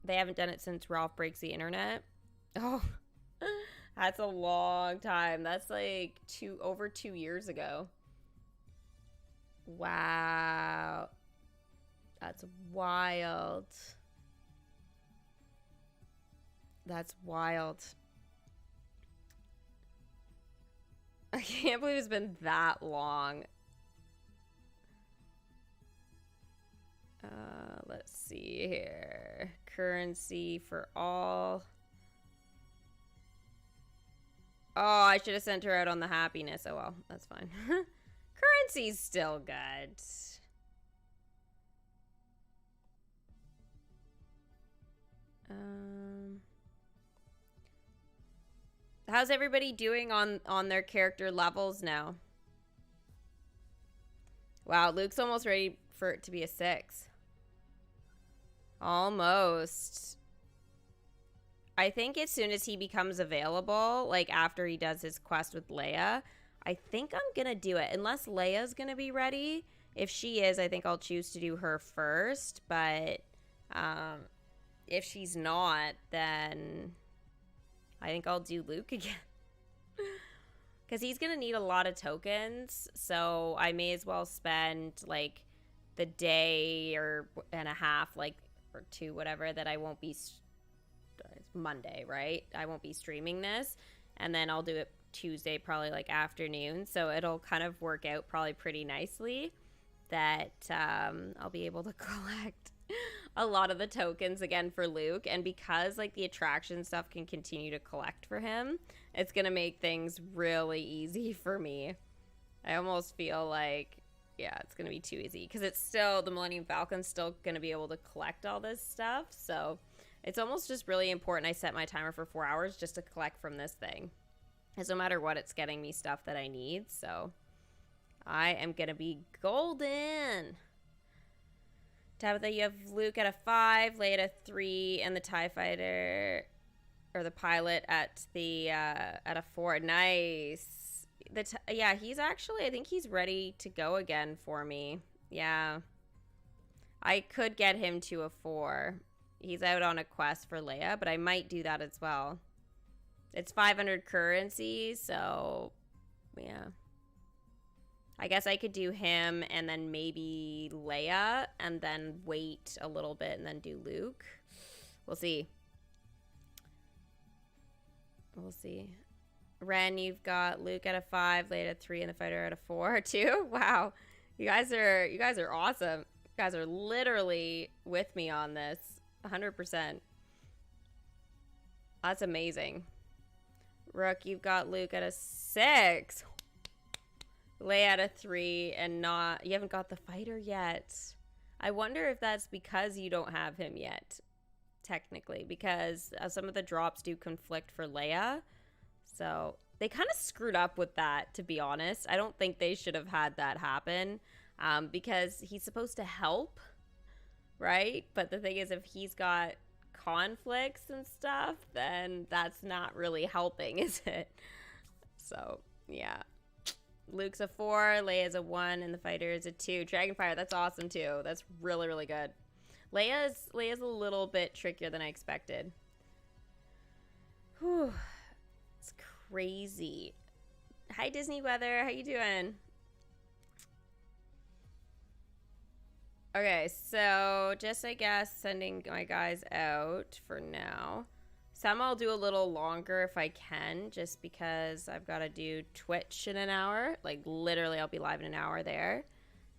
They haven't done it since Ralph Breaks the Internet. Oh, that's a long time. That's like over 2 years ago. Wow. That's wild. That's wild. I can't believe it's been that long. Let's see here. Currency for all. Oh, I should have sent her out on the happiness. Oh, well, that's fine. Currency's still good. How's everybody doing on their character levels now? Wow, Luke's almost ready for it to be a 6. Almost. I think as soon as he becomes available, like after he does his quest with Leia, I think I'm gonna do it. Unless Leia's gonna be ready. If she is, I think I'll choose to do her first. But if she's not, then I think I'll do Luke again. Because he's going to need a lot of tokens. So I may as well spend like the day and a half, like, or 2, whatever, that I won't be, it's Monday, right? I won't be streaming this. And then I'll do it Tuesday, probably like afternoon. So it'll kind of work out probably pretty nicely that I'll be able to collect a lot of the tokens again for Luke. And because like the attraction stuff can continue to collect for him, it's gonna make things really easy for me. I almost feel like, yeah, it's gonna be too easy because it's still, the Millennium Falcon's still gonna be able to collect all this stuff. So it's almost just really important I set my timer for 4 hours just to collect from this thing, because no matter what, it's getting me stuff that I need. So I am gonna be golden. Tabitha, you have Luke at a 5, Leia at a 3, and the TIE Fighter, or the pilot at a 4. Nice. Yeah, he's actually, I think he's ready to go again for me. Yeah. I could get him to a 4. He's out on a quest for Leia, but I might do that as well. It's 500 currency, so yeah. I guess I could do him and then maybe Leia and then wait a little bit and then do Luke. We'll see. We'll see. Ren, you've got Luke at a 5, Leia at a 3, and the fighter at a 4 too. Wow. You guys are awesome. You guys are literally with me on this. 100%. That's amazing. Rook, you've got Luke at a 6. Leia at a 3, and you haven't got the fighter yet. I wonder if that's because you don't have him yet, technically, because some of the drops do conflict for Leia. So they kind of screwed up with that, to be honest. I don't think they should have had that happen, because he's supposed to help, right? But the thing is, if he's got conflicts and stuff, then that's not really helping, is it? So, yeah. Luke's a 4, Leia's a 1, and the fighter is a 2. Dragonfire, that's awesome too. That's really, really good. Leia's a little bit trickier than I expected. Whew. It's crazy. Hi, Disney Weather. How you doing? Okay, so just, I guess, sending my guys out for now. Some I'll do a little longer if I can, just because I've got to do Twitch in an hour. Like, literally, I'll be live in an hour there.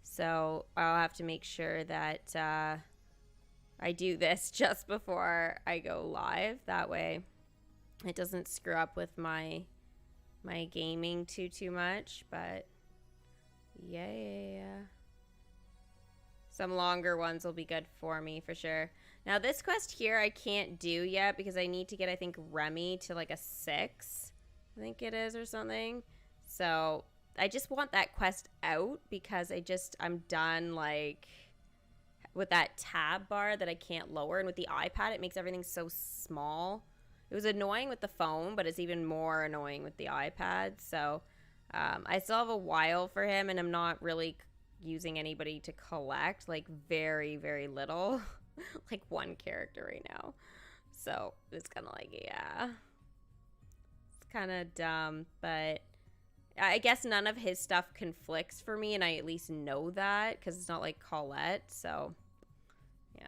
So I'll have to make sure that I do this just before I go live. That way it doesn't screw up with my gaming too much. But, yeah. Some longer ones will be good for me for sure. Now this quest here I can't do yet because I need to get, I think, Remy to like a 6, I think it is, or something. So I just want that quest out because I'm done like with that tab bar that I can't lower, and with the iPad it makes everything so small. It was annoying with the phone, but it's even more annoying with the iPad. So I still have a while for him, and I'm not really using anybody to collect, like very, very little. Like 1 character right now. So it's kind of like, yeah, it's kind of dumb, but I guess none of his stuff conflicts for me, and I at least know that because it's not like Colette. So yeah.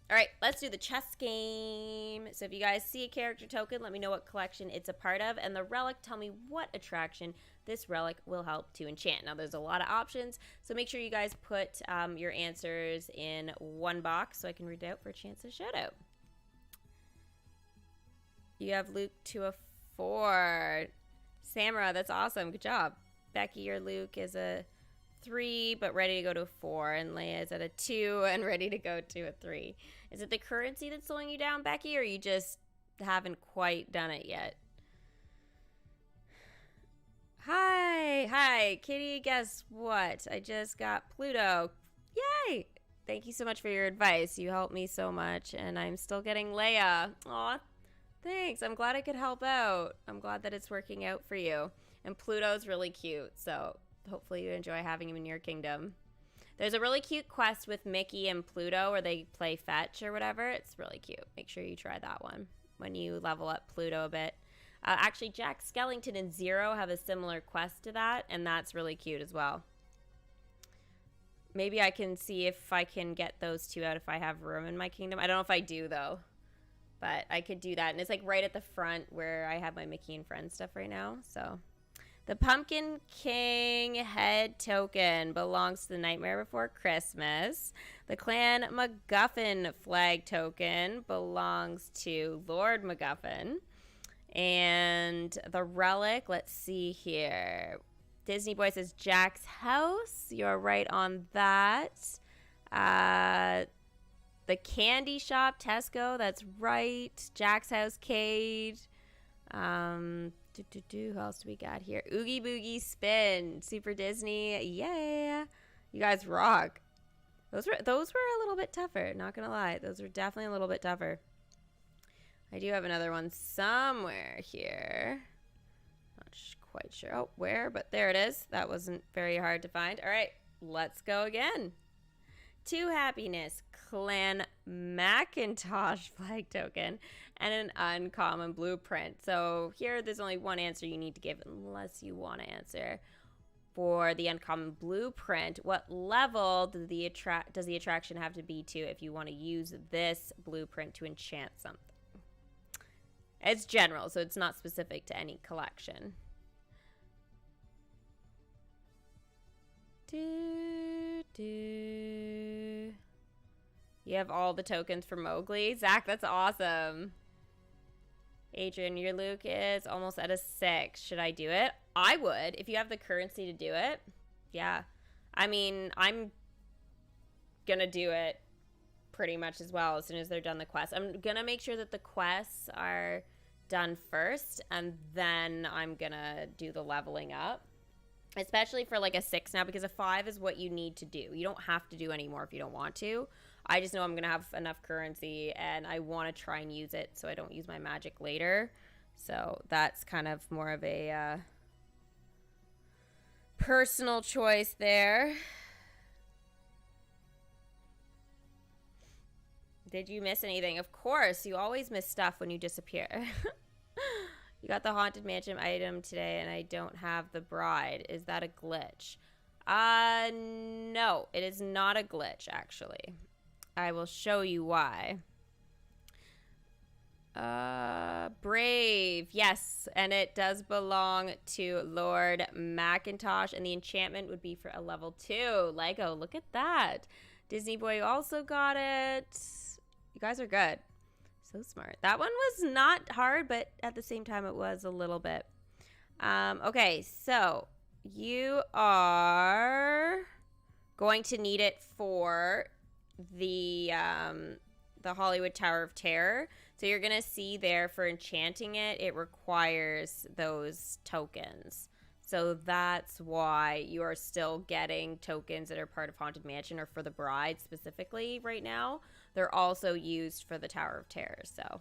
All right, let's do the chess game. So if you guys see a character token, let me know what collection it's a part of, and the relic, tell me what attraction this relic will help to enchant. Now there's a lot of options, so make sure you guys put your answers in one box so I can read it out for a chance of shout out. You have Luke to a 4. Samara, that's awesome, good job. Becky, your Luke is a 3 but ready to go to a 4, and Leia is at a 2 and ready to go to a 3. Is it the currency that's slowing you down, Becky, or you just haven't quite done it yet? Hi, Kitty, guess what? I just got Pluto. Yay! Thank you so much for your advice. You helped me so much, and I'm still getting Leia. Aw, thanks. I'm glad I could help out. I'm glad that it's working out for you. And Pluto's really cute, so hopefully you enjoy having him in your kingdom. There's a really cute quest with Mickey and Pluto where they play fetch or whatever. It's really cute. Make sure you try that one when you level up Pluto a bit. Actually, Jack Skellington and Zero have a similar quest to that, and that's really cute as well. Maybe I can see if I can get those 2 out if I have room in my kingdom. I don't know if I do, though, but I could do that. And it's like right at the front where I have my Mickey and Friends stuff right now. So the Pumpkin King head token belongs to the Nightmare Before Christmas. The Clan MacGuffin flag token belongs to Lord MacGuffin. And the relic, let's see here. Disney Boy says Jack's house. You're right on that. The candy shop, Tesco. That's right. Jack's house, Cade. Who else do we got here? Oogie Boogie Spin, Super Disney. Yeah, you guys rock. Those were a little bit tougher. Not gonna lie, those were definitely a little bit tougher. I do have another one somewhere here. Not quite sure. Oh, where? But there it is. That wasn't very hard to find. All right, let's go again. 2 happiness, Clan Macintosh flag token, and an uncommon blueprint. So here, there's only one answer you need to give unless you want to answer. For the uncommon blueprint, what level does the attraction have to be to if you want to use this blueprint to enchant something? It's general, so it's not specific to any collection. You have all the tokens for Mowgli. Zach, that's awesome. Adrian, your Luke is almost at a 6. Should I do it? I would, if you have the currency to do it. Yeah. I mean, I'm gonna do it pretty much as well as soon as they're done the quests. I'm gonna make sure that the quests are done first, and then I'm gonna do the leveling up. Especially for like a 6 now, because a 5 is what you need to do. You don't have to do any more if you don't want to. I just know I'm going to have enough currency, and I want to try and use it so I don't use my magic later. So that's kind of more of a personal choice there. Did you miss anything? Of course, you always miss stuff when you disappear. You got the Haunted Mansion item today, and I don't have the bride. Is that a glitch? No, it is not a glitch, actually. I will show you why. Brave. Yes, and it does belong to Lord Macintosh, and the enchantment would be for a level 2. Lego, look at that. Disney Boy also got it. You guys are good. So smart. That one was not hard, but at the same time, it was a little bit. Okay, so you are going to need it for the Hollywood Tower of Terror. So you're going to see there for enchanting it, it requires those tokens. So that's why you are still getting tokens that are part of Haunted Mansion or for the bride specifically right now. They're also used for the Tower of Terror. So,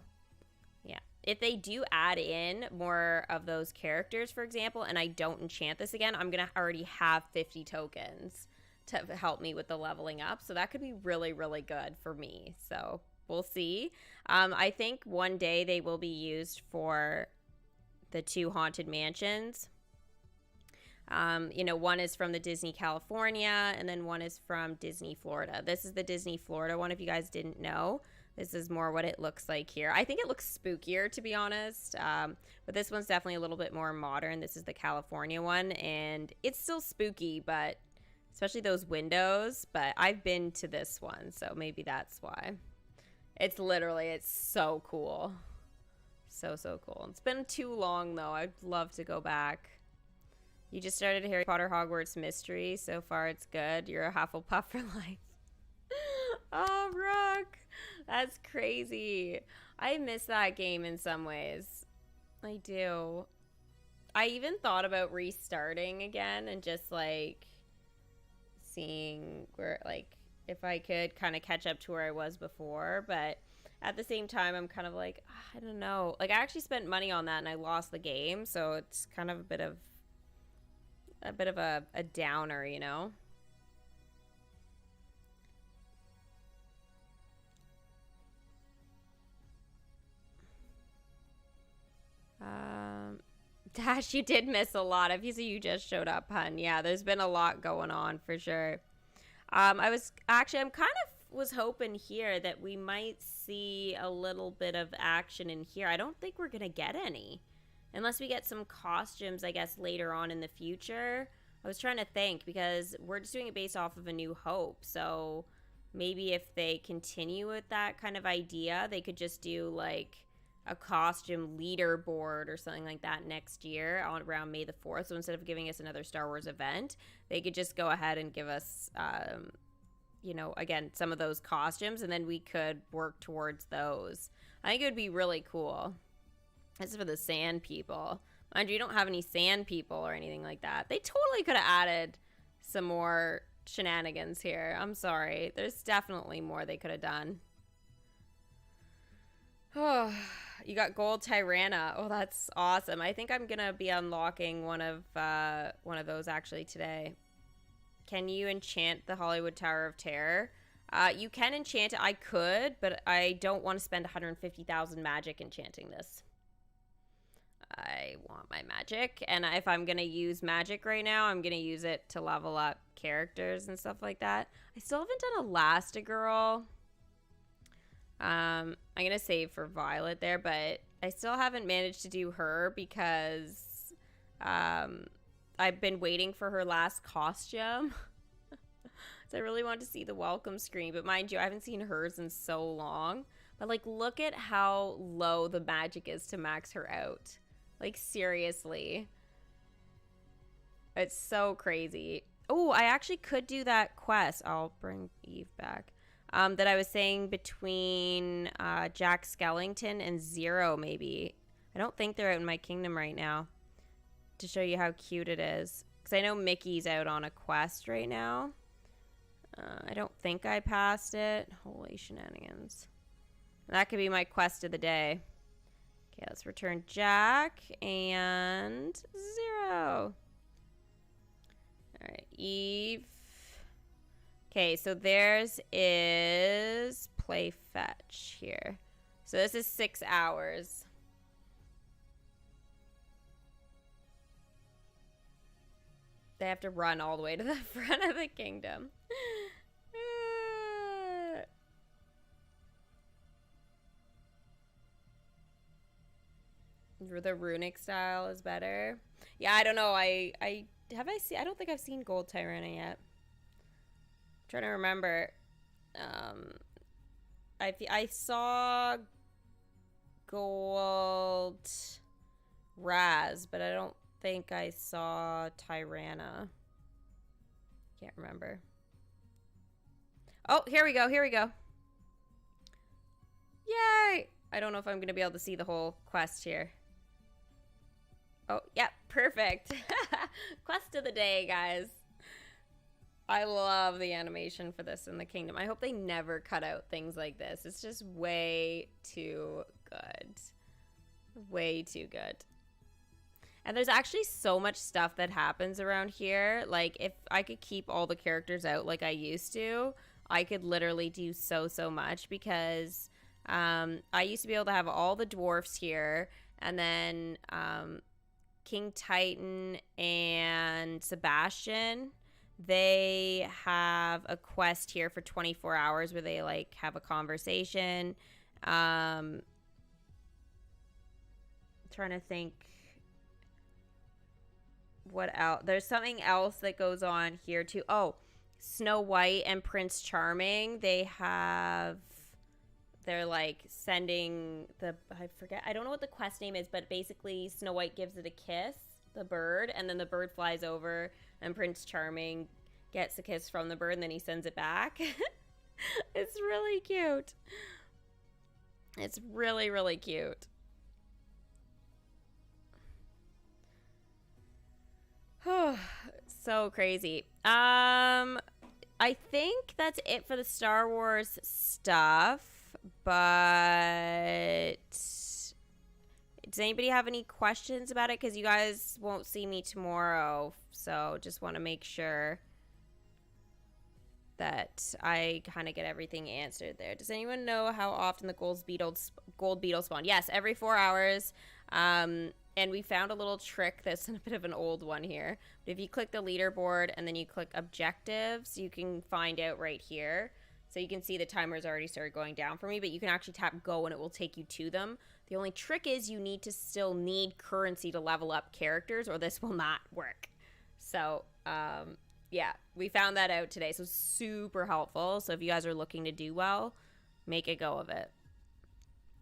yeah. If they do add in more of those characters, for example, and I don't enchant this again, I'm going to already have 50 tokens to help me with the leveling up. So that could be really, really good for me. So we'll see. I think one day they will be used for the 2 Haunted Mansions. You know, one is from the Disney California, and then one is from Disney Florida. This is the Disney Florida one, if you guys didn't know. This is more what it looks like here. I think it looks spookier, to be honest, but this one's definitely a little bit more modern. This is the California one, and it's still spooky, but especially those windows, but I've been to this one, so maybe that's why. It's so cool. So cool. It's been too long, though. I'd love to go back. You just started Harry Potter Hogwarts Mystery. So far, it's good. You're a Hufflepuff for life. Oh, Brooke. That's crazy. I miss that game in some ways. I do. I even thought about restarting again and just, like, seeing where, like, if I could kind of catch up to where I was before. But at the same time, I'm kind of like, I don't know. Like, I actually spent money on that and I lost the game. So it's kind of a bit of a downer, you know? Dash, you did miss a lot. If you just showed up, hun. Yeah, there's been a lot going on for sure. I'm kind of was hoping here that we might see a little bit of action in here. I don't think we're gonna get any. Unless we get some costumes, I guess, later on in the future. I was trying to think because we're just doing it based off of A New Hope. So maybe if they continue with that kind of idea, they could just do like a costume leaderboard or something like that next year around May the 4th. So instead of giving us another Star Wars event, they could just go ahead and give us, you know, again, some of those costumes, and then we could work towards those. I think it would be really cool. This is for the sand people. Mind you, you don't have any sand people or anything like that. They totally could have added some more shenanigans here. I'm sorry. There's definitely more they could have done. Oh, You got gold Tyranna. Oh, that's awesome. I think I'm gonna be unlocking one of those actually today. Can you enchant the Hollywood Tower of Terror? You can enchant it. I could, but I don't want to spend 150,000 magic enchanting this. I want my magic, and if I'm gonna use magic right now, I'm gonna use it to level up characters and stuff like that. I still haven't done Elastigirl. I'm gonna save for Violet there, but I still haven't managed to do her because I've been waiting for her last costume. So I really want to see the welcome screen, but mind you, I haven't seen hers in so long. But like, look at how low the magic is to max her out. Like, seriously. It's so crazy. Oh, I actually could do that quest. I'll bring Eve back. That I was saying between Jack Skellington and Zero, maybe. I don't think they're out in my kingdom right now. To show you how cute it is. Because I know Mickey's out on a quest right now. I don't think I passed it. Holy shenanigans. That could be my quest of the day. Okay, let's return Jack and Zero. Alright, Eve. Okay, so theirs is play fetch here. So this is 6 hours. They have to run all the way to the front of the kingdom. The runic style is better. Yeah, I don't know. I don't think I've seen Gold Tyranna yet. I'm trying to remember. I saw Gold Raz, but I don't think I saw Tyranna. Can't remember. Oh, here we go. Here we go. Yay! I don't know if I'm going to be able to see the whole quest here. Oh, yeah, perfect. Quest of the day, guys. I love the animation for this in the kingdom. I hope they never cut out things like this. It's just way too good. Way too good. And there's actually so much stuff that happens around here. Like, if I could keep all the characters out like I used to, I could literally do so much because I used to be able to have all the dwarfs here, and then King Titan and Sebastian, they have a quest here for 24 hours where they like have a conversation. Trying to think what else. There's something else that goes on here too. Oh, Snow White and Prince Charming, they're like sending I don't know what the quest name is, but basically Snow White gives it a kiss, the bird, and then the bird flies over and Prince Charming gets a kiss from the bird and then he sends it back. It's really cute. It's really, really cute. So crazy. I think that's it for the Star Wars stuff, but does anybody have any questions about it? Because you guys won't see me tomorrow, so just want to make sure that I kind of get everything answered there. Does anyone know how often the gold beetle spawn? Yes, every 4 hours. And we found a little trick that's a bit of an old one here. But if you click the leaderboard and then you click objectives, you can find out right here. So you can see the timer's already started going down for me, but you can actually tap go and it will take you to them. The only trick is you need to still need currency to level up characters or this will not work. So, yeah, we found that out today. So super helpful. So if you guys are looking to do well, make a go of it.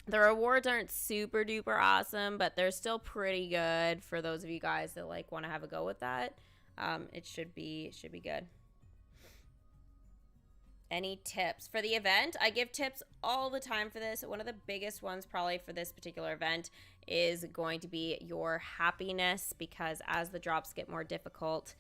The rewards aren't super duper awesome, but they're still pretty good for those of you guys that like want to have a go with that. It should be good. Any tips for the event? I give tips all the time for this. One of the biggest ones probably for this particular event is going to be your happiness, because as the drops get more difficult,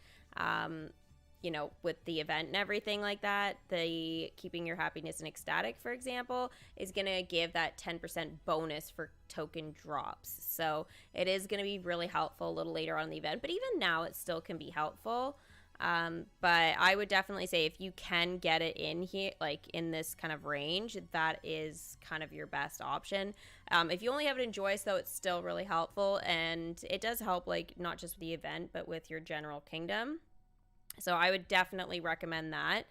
you know, with the event and everything like that, the keeping your happiness and ecstatic, for example, is going to give that 10% bonus for token drops. So it is going to be really helpful a little later on in the event, but even now it still can be helpful. But I would definitely say if you can get it in here, like in this kind of range, that is kind of your best option. If you only have it in Joyce, though, it's still really helpful, and it does help, like, not just with the event, but with your general kingdom. So I would definitely recommend that.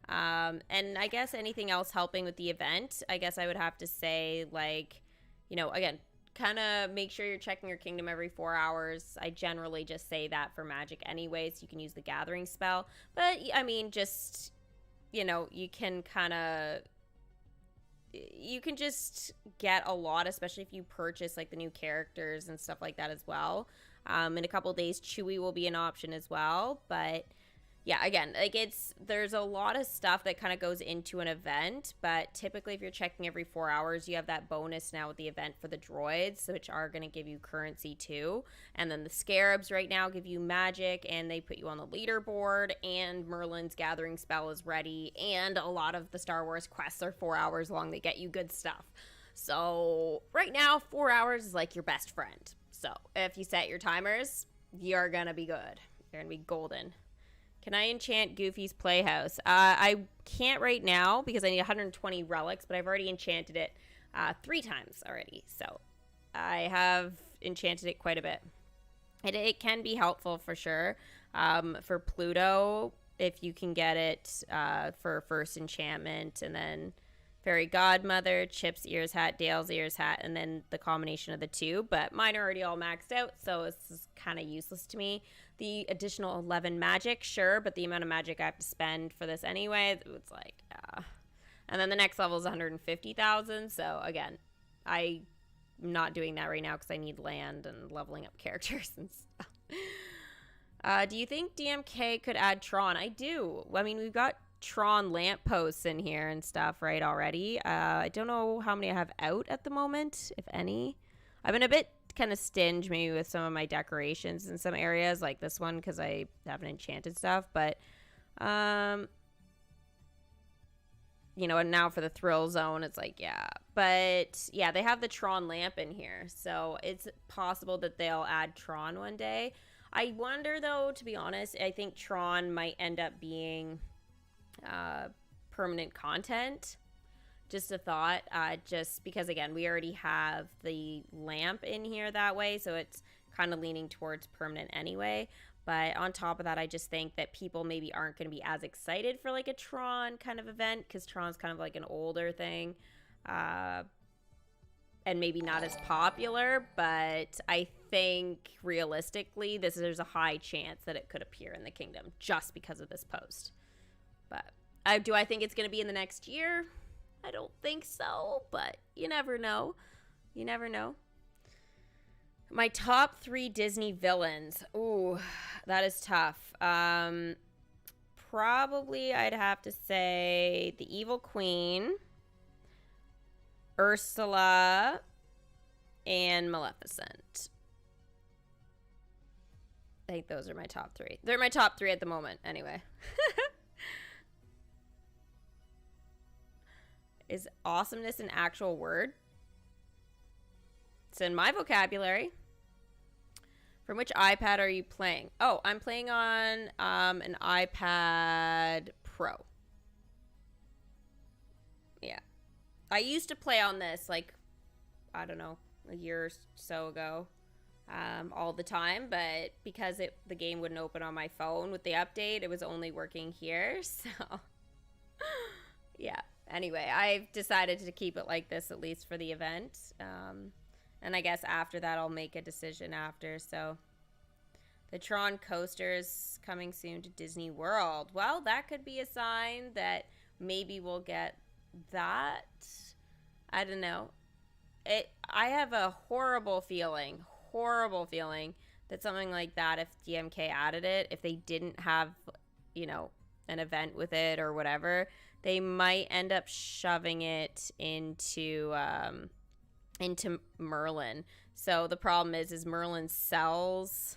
And I guess anything else helping with the event, I guess I would have to say, like, you know, again, kind of make sure you're checking your kingdom every 4 hours. I generally just say that for magic anyways. You can use the gathering spell. But, I mean, just, you know, you can just get a lot, especially if you purchase, like, the new characters and stuff like that as well. In a couple days, Chewy will be an option as well, but yeah, again, like, there's a lot of stuff that kind of goes into an event, but typically if you're checking every 4 hours, you have that bonus now with the event for the droids, which are going to give you currency too. And then the Scarabs right now give you magic, and they put you on the leaderboard, and Merlin's gathering spell is ready, and a lot of the Star Wars quests are 4 hours long. They get you good stuff. So right now, 4 hours is like your best friend. So if you set your timers, you're going to be good. You're going to be golden. Can I enchant Goofy's Playhouse? I can't right now because I need 120 relics, but I've already enchanted it 3 times already. So I have enchanted it quite a bit. It can be helpful for sure. For Pluto, if you can get it for first enchantment, and then Fairy Godmother, Chip's Ears Hat, Dale's Ears Hat, and then the combination of the two. But mine are already all maxed out, so it's kind of useless to me. The additional 11 magic, sure, but the amount of magic I have to spend for this anyway, it's like, And then the next level is 150,000, so again, I'm not doing that right now because I need land and leveling up characters and stuff. Do you think DMK could add Tron? I do. I mean, we've got Tron lampposts in here and stuff, right, already. I don't know how many I have out at the moment, if any. I've been a bit kind of stingy maybe with some of my decorations in some areas, like this one, because I haven't enchanted stuff, but you know, and now for the thrill zone, it's like, yeah. But yeah, they have the Tron lamp in here, so it's possible that they'll add Tron one day. I wonder, though, to be honest, I think Tron might end up being permanent content. Just a thought, just because, again, we already have the lamp in here that way, so it's kind of leaning towards permanent anyway. But on top of that, I just think that people maybe aren't going to be as excited for, like, a Tron kind of event, because Tron's kind of like an older thing, and maybe not as popular. But I think, realistically, there's a high chance that it could appear in the kingdom just because of this post. But do I think it's going to be in the next year? I don't think so, but you never know. You never know. My top 3 Disney villains. Ooh, that is tough. Probably I'd have to say the Evil Queen, Ursula, and Maleficent. I think those are my top 3. They're my top 3 at the moment, anyway. Is awesomeness an actual word? It's in my vocabulary. From which iPad are you playing? Oh, I'm playing on an iPad Pro. Yeah. I used to play on this, like, I don't know, a year or so ago, all the time. But because the game wouldn't open on my phone with the update, it was only working here. So, yeah. Anyway, I've decided to keep it like this, at least for the event. And I guess after that, I'll make a decision after. So the Tron coaster is coming soon to Disney World. Well, that could be a sign that maybe we'll get that. I don't know. I have a horrible feeling that something like that, if DMK added it, if they didn't have, you know, an event with it or whatever, they might end up shoving it into Merlin. So the problem is Merlin sells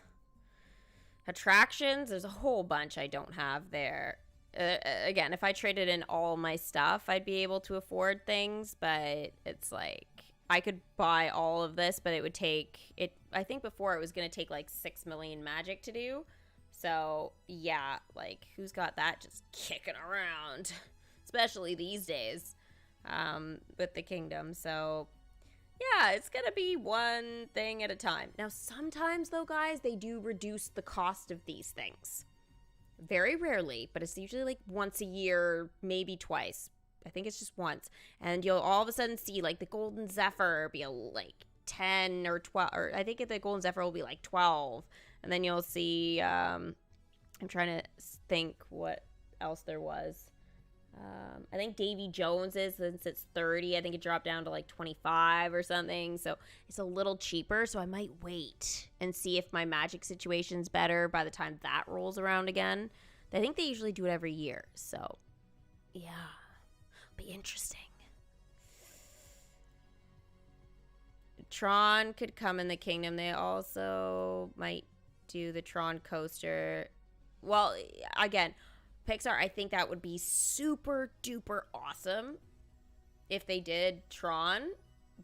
Attractions, there's a whole bunch I don't have there. Again, if I traded in all my stuff, I'd be able to afford things, but it's like I could buy all of this, but it would take it. I think before it was going to take like 6 million magic to do. So yeah, like who's got that just kicking around, especially these days with the kingdom. So yeah, it's going to be one thing at a time. Now, sometimes, though, guys, they do reduce the cost of these things. Very rarely, but it's usually like once a year, maybe twice. I think it's just once. And you'll all of a sudden see, like, the Golden Zephyr be like 10 or 12. Or I think the Golden Zephyr will be like 12. And then you'll see, I'm trying to think what else there was. I think Davy Jones's, since it's 30, I think it dropped down to like 25 or something. So it's a little cheaper. So I might wait and see if my magic situation's better by the time that rolls around again. I think they usually do it every year. So yeah, be interesting. Tron could come in the kingdom. They also might do the Tron coaster. Well, again, Pixar, I think that would be super duper awesome if they did Tron.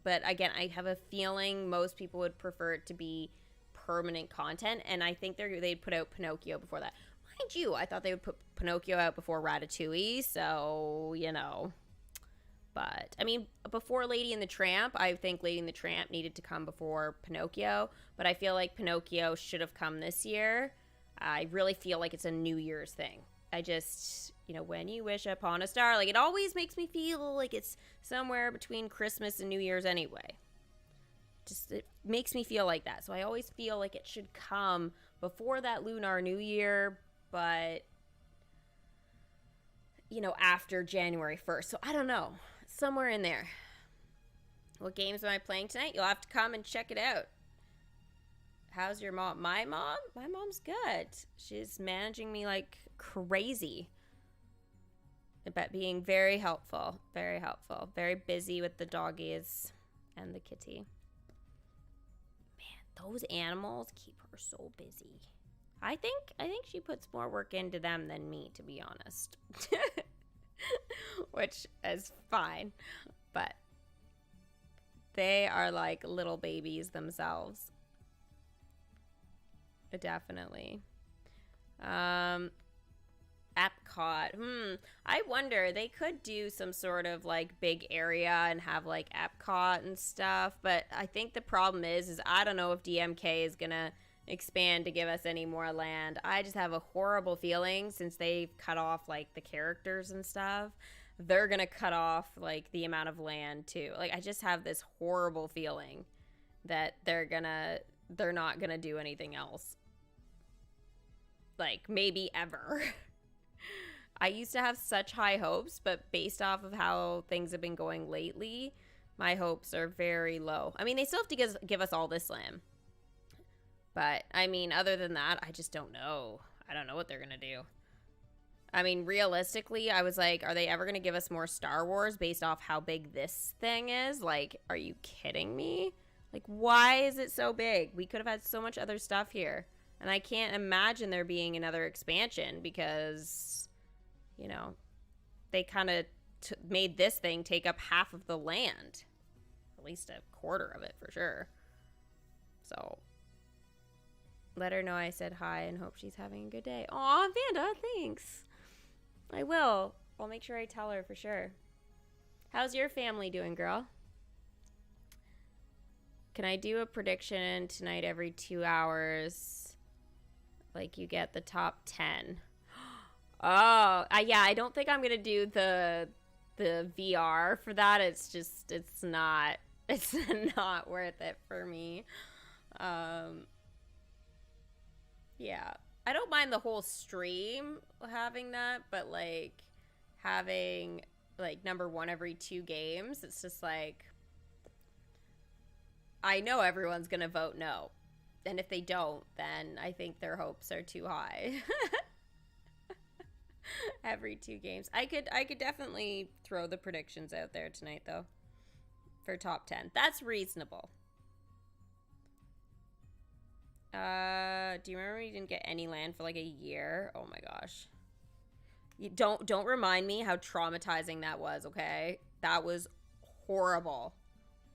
But again, I have a feeling most people would prefer it to be permanent content. And I think they'd put out Pinocchio before that. Mind you, I thought they would put Pinocchio out before Ratatouille. So, you know. But, I mean, before Lady and the Tramp, I think Lady and the Tramp needed to come before Pinocchio. But I feel like Pinocchio should have come this year. I really feel like it's a New Year's thing. I just, you know, when you wish upon a star, like, it always makes me feel like it's somewhere between Christmas and New Year's anyway. Just, it makes me feel like that. So I always feel like it should come before that Lunar New Year, but, you know, after January 1st. So I don't know. Somewhere in there. What games am I playing tonight? You'll have to come and check it out. How's your mom? My mom? My mom's good. She's managing me like crazy. But being very helpful. Very helpful. Very busy with the doggies and the kitty. Man, those animals keep her so busy. I think she puts more work into them than me, to be honest. Which is fine. But they are like little babies themselves. Definitely. Epcot. I wonder, they could do some sort of like big area and have like Epcot and stuff, but I think the problem is I don't know if DMK is gonna expand to give us any more land. I just have a horrible feeling, since they've cut off like the characters and stuff, they're gonna cut off like the amount of land too. Like, I just have this horrible feeling that they're not gonna do anything else. Like, maybe ever. I used to have such high hopes, but based off of how things have been going lately, my hopes are very low. I mean, they still have to give us all this land. But, I mean, other than that, I just don't know. I don't know what they're gonna do. I mean, realistically, I was like, are they ever gonna give us more Star Wars based off how big this thing is? Like, are you kidding me? Like, why is it so big? We could have had so much other stuff here. And I can't imagine there being another expansion because, you know, they kind of made this thing take up half of the land. At least a quarter of it for sure. So, let her know I said hi and hope she's having a good day. Aw, Vanda, thanks. I will. I'll make sure I tell her for sure. How's your family doing, girl? Can I do a prediction tonight every 2 hours? Like, you get the top 10. Oh, yeah, I don't think I'm going to do the VR for that. It's not worth it for me. Yeah. I don't mind the whole stream having that, but, like, having, like, number 1 every 2 games, it's just, like, I know everyone's going to vote no. And if they don't, then I think their hopes are too high. Every 2 games. I could definitely throw the predictions out there tonight, though. For top 10. That's reasonable. do you remember you didn't get any land for like a year? Oh my gosh. You don't remind me how traumatizing that was, okay? That was horrible.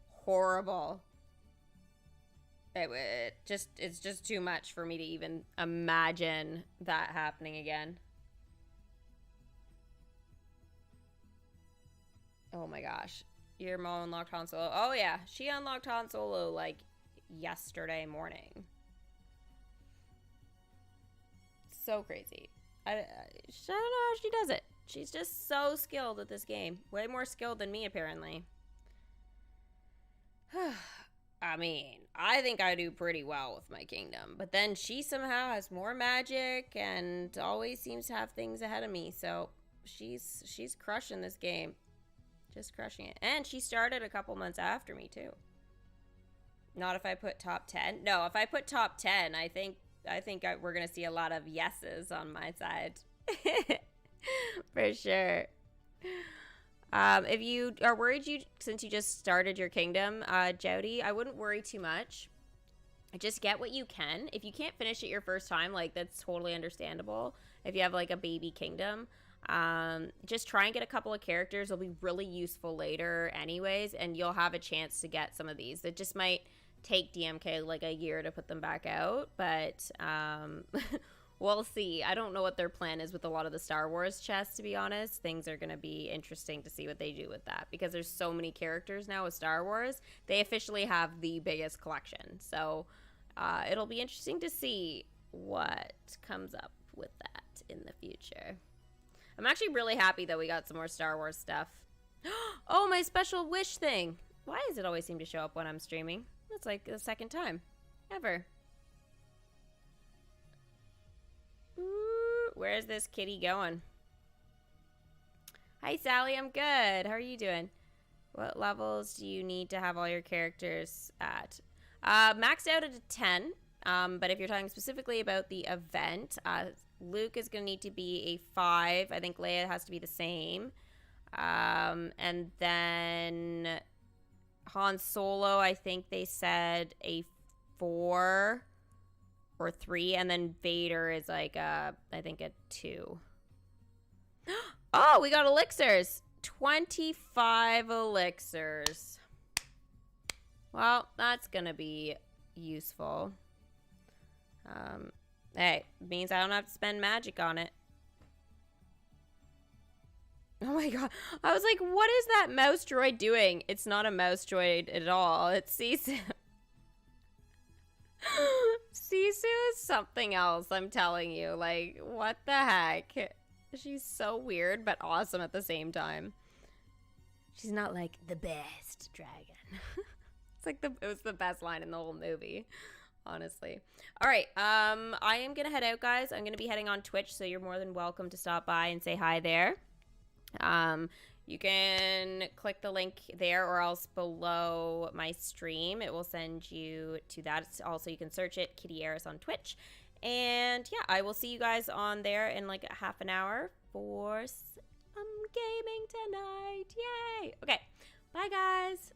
Horrible. It's just too much for me to even imagine that happening again. Oh my gosh. Your mom unlocked Han Solo. Oh yeah, she unlocked Han Solo like yesterday morning. So crazy. I don't know how she does it. She's just so skilled at this game. Way more skilled than me, apparently. I mean, I think I do pretty well with my kingdom. But then she somehow has more magic and always seems to have things ahead of me. So she's crushing this game. Just crushing it. And she started a couple months after me, too. Not if I put top 10. No, if I put top 10, I think we're going to see a lot of yeses on my side. For sure. If you are worried since you just started your kingdom, Jody, I wouldn't worry too much. Just get what you can. If you can't finish it your first time, like, that's totally understandable. If you have, like, a baby kingdom, just try and get a couple of characters. They'll be really useful later anyways, and you'll have a chance to get some of these. It just might take DMK like a year to put them back out, but we'll see. I don't know what their plan is with a lot of the Star Wars chests, to be honest. Things are going to be interesting to see what they do with that, because there's so many characters now with Star Wars. They officially have the biggest collection, so it'll be interesting to see what comes up with that in the future. I'm actually really happy that we got some more Star Wars stuff. Oh, my special wish thing. Why does it always seem to show up when I'm streaming? That's like the second time ever. Ooh, where's this kitty going? Hi, Sally. I'm good. How are you doing? What levels do you need to have all your characters at? Maxed out at a 10. But if you're talking specifically about the event, Luke is going to need to be a 5. I think Leia has to be the same. And then Han Solo, I think they said a 4 or 3. And then Vader is like, I think a 2. Oh, we got elixirs. 25 elixirs. Well, that's going to be useful. Hey, means I don't have to spend magic on it. Oh my god. I was like, what is that mouse droid doing? It's not a mouse droid at all. It's Sisu. Sisu is something else, I'm telling you. Like, what the heck? She's so weird, but awesome at the same time. She's not like the best dragon. It's like it was the best line in the whole movie. Honestly. All right. I am going to head out, guys. I'm going to be heading on Twitch, so you're more than welcome to stop by and say hi there. You can click the link there or else below my stream. It will send you to that. Also, you can search it, Kittyarris on Twitch. And yeah, I will see you guys on there in like a half an hour for some gaming tonight. Yay! Okay. Bye, guys.